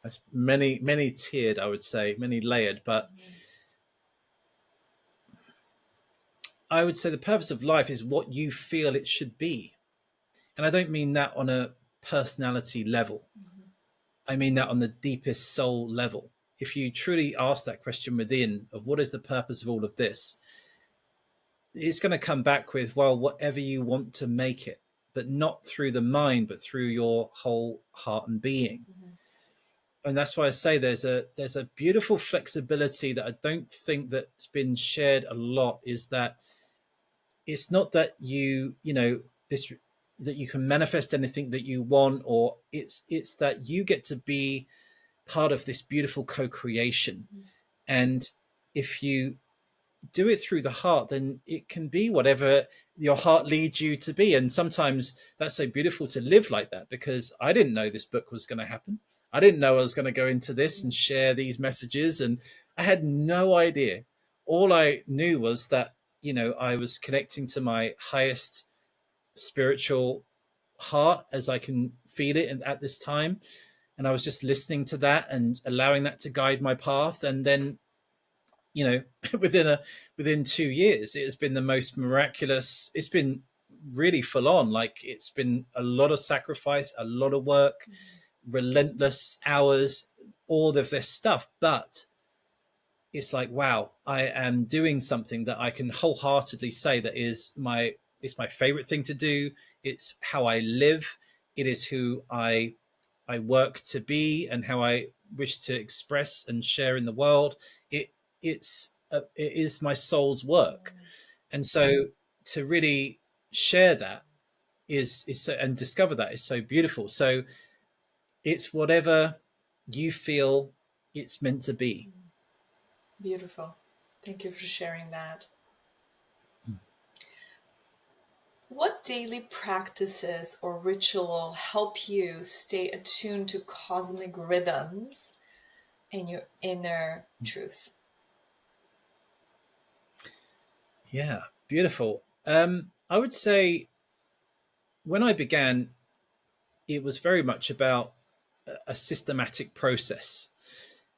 That's many tiered, I would say, many layered, but I would say the purpose of life is what you feel it should be. And I don't mean that on a personality level. I mean that on the deepest soul level. If you truly ask that question within of what is the purpose of all of this, it's going to come back with, well, whatever you want to make it, but not through the mind, but through your whole heart and being. And that's why I say there's a beautiful flexibility that I don't think that's been shared a lot, is that it's not that you know this, that you can manifest anything that you want, or it's that you get to be part of this beautiful co-creation. And if you do it through the heart, then it can be whatever your heart leads you to be. And sometimes that's so beautiful to live like that, because I didn't know this book was going to happen. I didn't know I was going to go into this and share these messages, and I had no idea. All I knew was that, I was connecting to my highest spiritual heart as I can feel it at this time. And I was just listening to that and allowing that to guide my path. And then, you know, within 2 years, it has been the most miraculous. It's been really full on. Like, it's been a lot of sacrifice, a lot of work, relentless hours, all of this stuff. But it's like, wow, I am doing something that I can wholeheartedly say that it's my favorite thing to do. It's how I live. It is who I work to be, and how I wish to express and share in the world. It is my soul's work. And so to really share that is so, and discover that is so beautiful. So it's whatever you feel it's meant to be. Beautiful. Thank you for sharing that. What daily practices or ritual help you stay attuned to cosmic rhythms and your inner truth? Yeah, beautiful. I would say when I began, it was very much about a systematic process.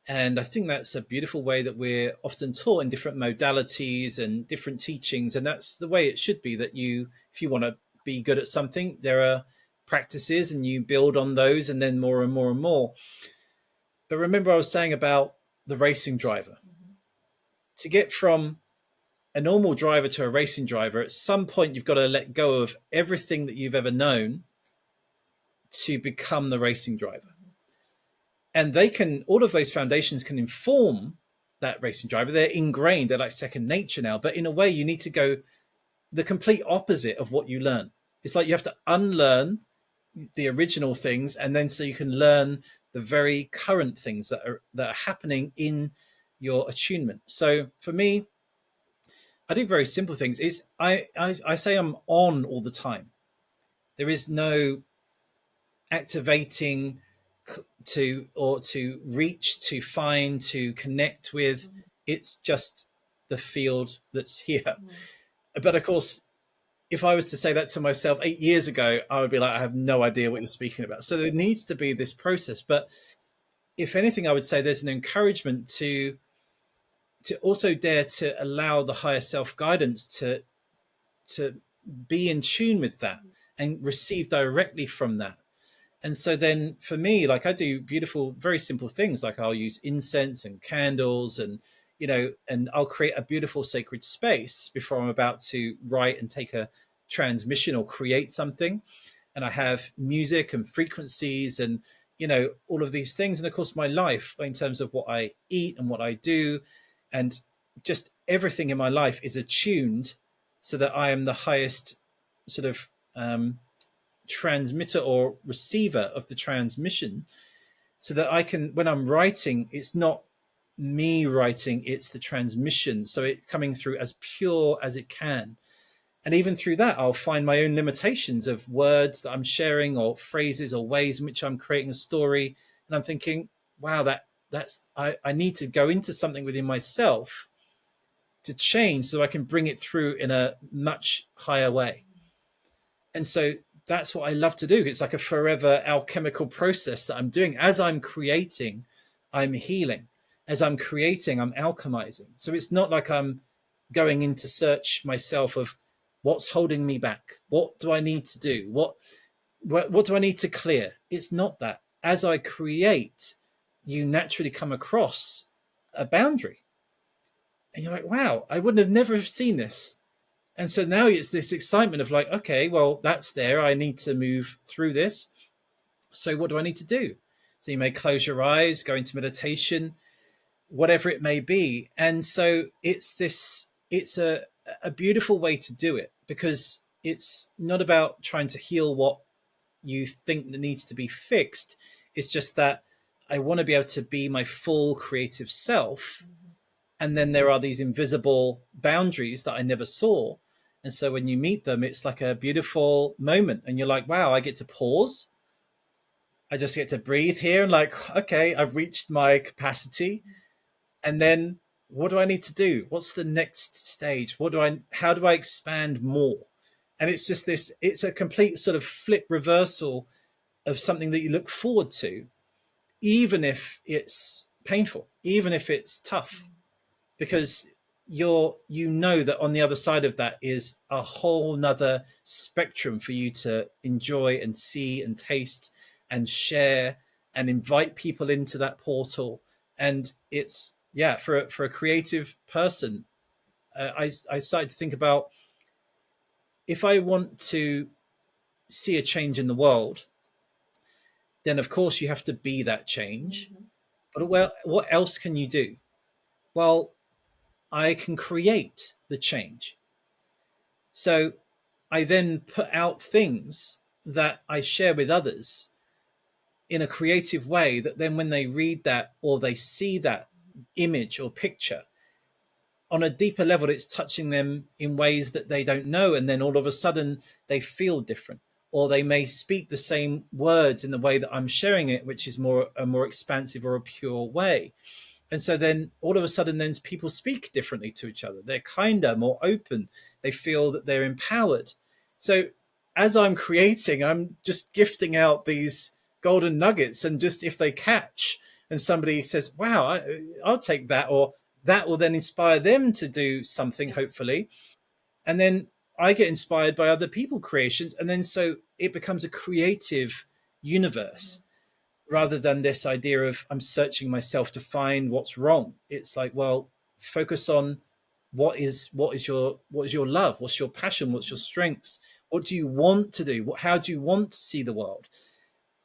And I think that's a beautiful way that we're often taught in different modalities and different teachings. And that's the way it should be, that if you want to be good at something, there are practices and you build on those, and then more and more and more. But remember, I was saying about the racing driver. To get from a normal driver to a racing driver, at some point you've got to let go of everything that you've ever known to become the racing driver. And all of those foundations can inform that racing driver. They're ingrained, they're like second nature now. But in a way, you need to go the complete opposite of what you learn. It's like you have to unlearn the original things, and then so you can learn the very current things that are happening in your attunement. So for me, I do very simple things. I say I'm on all the time. There is no activating to reach, to find, to connect with. It's just the field that's here. But of course, if I was to say that to myself 8 years ago, I would be like, I have no idea what you're speaking about. So there needs to be this process. But if anything, I would say there's an encouragement to also dare to allow the higher self guidance to be in tune with that and receive directly from that. And so then for me, like, I do beautiful, very simple things. Like, I'll use incense and candles, and and I'll create a beautiful sacred space before I'm about to write and take a transmission or create something. And I have music and frequencies and all of these things. And of course, my life, in terms of what I eat and what I do, and just everything in my life is attuned so that I am the highest sort of transmitter or receiver of the transmission, so that I can, when I'm writing, it's not me writing, it's the transmission. So it coming through as pure as it can. And even through that, I'll find my own limitations of words that I'm sharing, or phrases, or ways in which I'm creating a story. And I'm thinking, wow, I need to go into something within myself to change so I can bring it through in a much higher way. And so that's what I love to do. It's like a forever alchemical process that I'm doing. As I'm creating, I'm healing. As I'm creating, I'm alchemizing. So it's not like I'm going into search myself of what's holding me back. What do I need to do? What do I need to clear? It's not that. As I create, you naturally come across a boundary. And you're like, wow, I wouldn't have never seen this. And so now it's this excitement of like, okay, well, that's there. I need to move through this. So what do I need to do? So you may close your eyes, go into meditation, whatever it may be. And so it's a beautiful way to do it, because it's not about trying to heal what you think that needs to be fixed. It's just that I want to be able to be my full creative self. And then there are these invisible boundaries that I never saw. And so when you meet them, it's like a beautiful moment. And you're like, wow, I get to pause. I just get to breathe here and like, okay, I've reached my capacity. And then what do I need to do? What's the next stage? How do I expand more? And it's just this, it's a complete sort of flip reversal of something that you look forward to, even if it's painful, even if it's tough, because you know that on the other side of that is a whole nother spectrum for you to enjoy and see and taste and share and invite people into that portal. And it's, yeah, for a creative person, I started to think about, if I want to see a change in the world, then of course you have to be that change. But well, what else can you do? Well, I can create the change. So I then put out things that I share with others in a creative way, that then when they read that or they see that image or picture, on a deeper level, it's touching them in ways that they don't know. And then all of a sudden they feel different, or they may speak the same words in the way that I'm sharing it, which is a more expansive or a pure way. And so then all of a sudden, then people speak differently to each other. They're kinder, more open. They feel that they're empowered. So as I'm creating, I'm just gifting out these golden nuggets. And just if they catch and somebody says, wow, I'll take that, or that will then inspire them to do something, hopefully. And then I get inspired by other people creations. And then so it becomes a creative universe. Rather than this idea of I'm searching myself to find what's wrong. It's like, well, focus on what is your love, what's your passion, what's your strengths, what do you want to do, how do you want to see the world?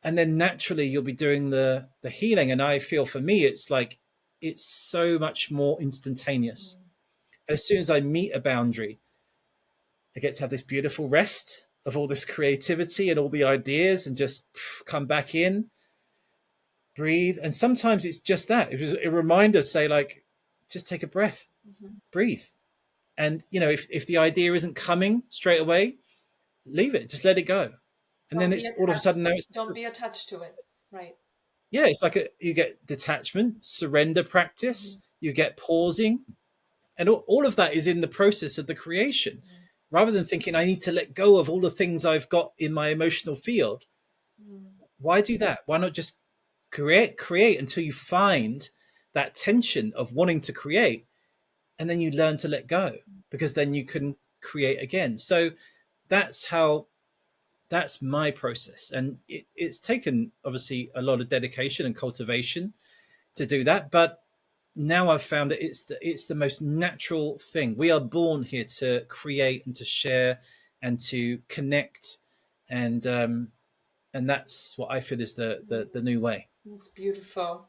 And then naturally you'll be doing the healing. And I feel for me, it's like, it's so much more instantaneous. And as soon as I meet a boundary, I get to have this beautiful rest of all this creativity and all the ideas, and just come back in, breathe. And sometimes it's just that. It was a reminder, say, like, just take a breath, breathe. And, if the idea isn't coming straight away, leave it, just let it go. And then it's all of a sudden, now it's, don't be attached to it. Right. Yeah, it's like you get detachment, surrender practice, you get pausing. And all of that is in the process of the creation. Rather than thinking, I need to let go of all the things I've got in my emotional field. Why do that? Why not just create until you find that tension of wanting to create, and then you learn to let go, because then you can create again. So that's my process. And it's taken obviously a lot of dedication and cultivation to do that. But now I've found it's the most natural thing. We are born here to create and to share and to connect. And that's what I feel is the new way. It's beautiful.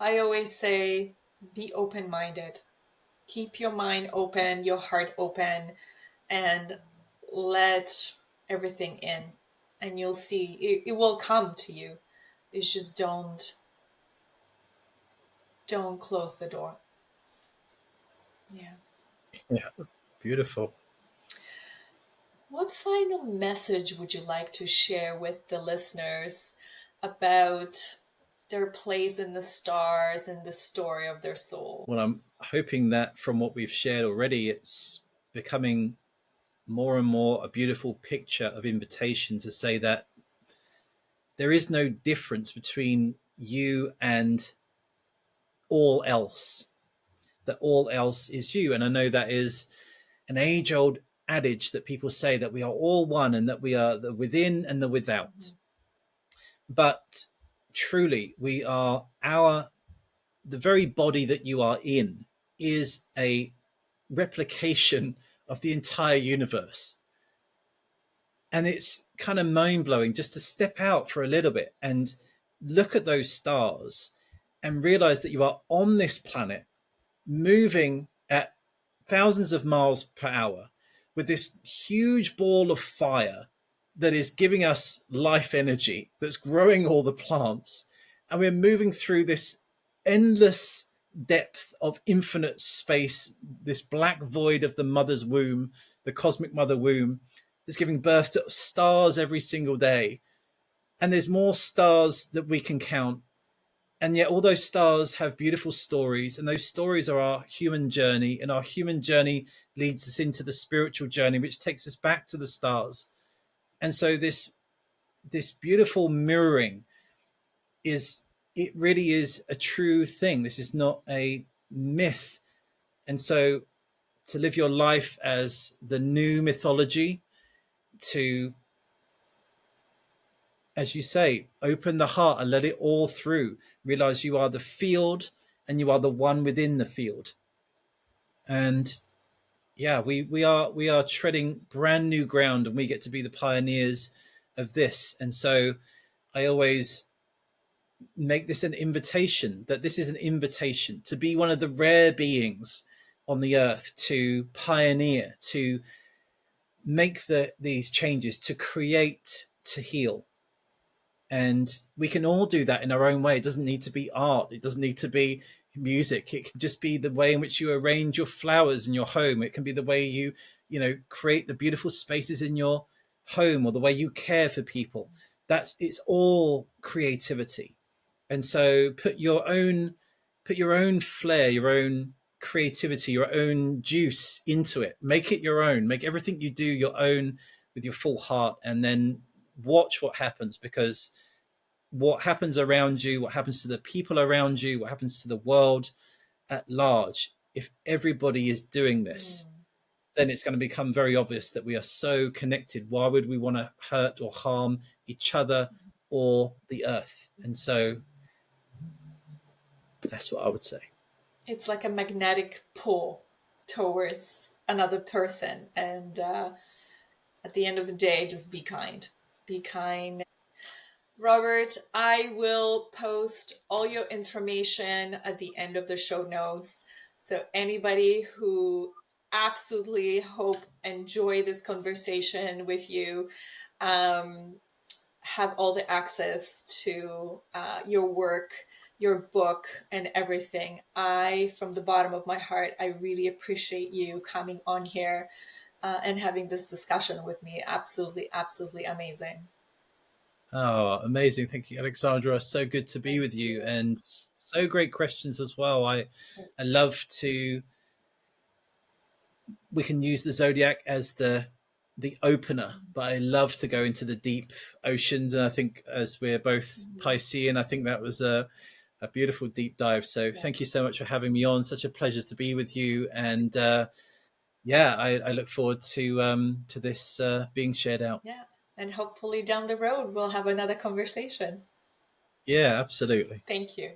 I always say, be open-minded. keep your mind open, your heart open, and let everything in, and you'll see it will come to you. It's just don't close the door. Yeah, beautiful. What final message would you like to share with the listeners about their place in the stars and the story of their soul? Well, I'm hoping that from what we've shared already, it's becoming more and more a beautiful picture of invitation to say that there is no difference between you and all else, that all else is you. And I know that is an age old adage that people say, that we are all one and that we are the within and the without. Mm-hmm. But truly, we are the very body that you are in is a replication of the entire universe. And it's kind of mind blowing just to step out for a little bit and look at those stars and realize that you are on this planet moving at thousands of miles per hour with this huge ball of fire that is giving us life energy, that's growing all the plants. And we're moving through this endless depth of infinite space, this black void of the mother's womb, the cosmic mother womb, is giving birth to stars every single day. And there's more stars that we can count. And yet all those stars have beautiful stories, and those stories are our human journey, and our human journey leads us into the spiritual journey, which takes us back to the stars. And so this beautiful mirroring it really is a true thing. This is not a myth. And so to live your life as the new mythology, to, as you say, open the heart and let it all through. Realize you are the field and you are the one within the field. And yeah, we are treading brand new ground, and we get to be the pioneers of this. And so I always make this an invitation, that this is an invitation to be one of the rare beings on the earth, to pioneer, to make these changes, to create, to heal. And we can all do that in our own way. It doesn't need to be art. It doesn't need to be music. It can just be the way in which you arrange your flowers in your home. It can be the way you create the beautiful spaces in your home, or the way you care for people. It's all creativity. And so put your own flair, your own creativity, your own juice into it. Make it your own. Make everything you do your own with your full heart, and then watch what happens. Because what happens around you, what happens to the people around you, what happens to the world at large, if everybody is doing this, then it's going to become very obvious that we are so connected. Why would we want to hurt or harm each other or the earth? And so that's what I would say. It's like a magnetic pull towards another person. And at the end of the day, just be kind. Be kind. Robert, I will post all your information at the end of the show notes. So anybody who absolutely enjoy this conversation with you, have all the access to your work, your book, and everything. From the bottom of my heart, I really appreciate you coming on here and having this discussion with me. Absolutely, absolutely amazing. Oh, amazing. Thank you, Alexandra. So good to be with you, and so great questions as well. I love to, we can use the Zodiac as the opener, but I love to go into the deep oceans. And I think, as we're both Piscean, I think that was a beautiful deep dive. So thank you so much for having me on. Such a pleasure to be with you. And I look forward to this being shared out. Yeah. And hopefully down the road, we'll have another conversation. Yeah, absolutely. Thank you.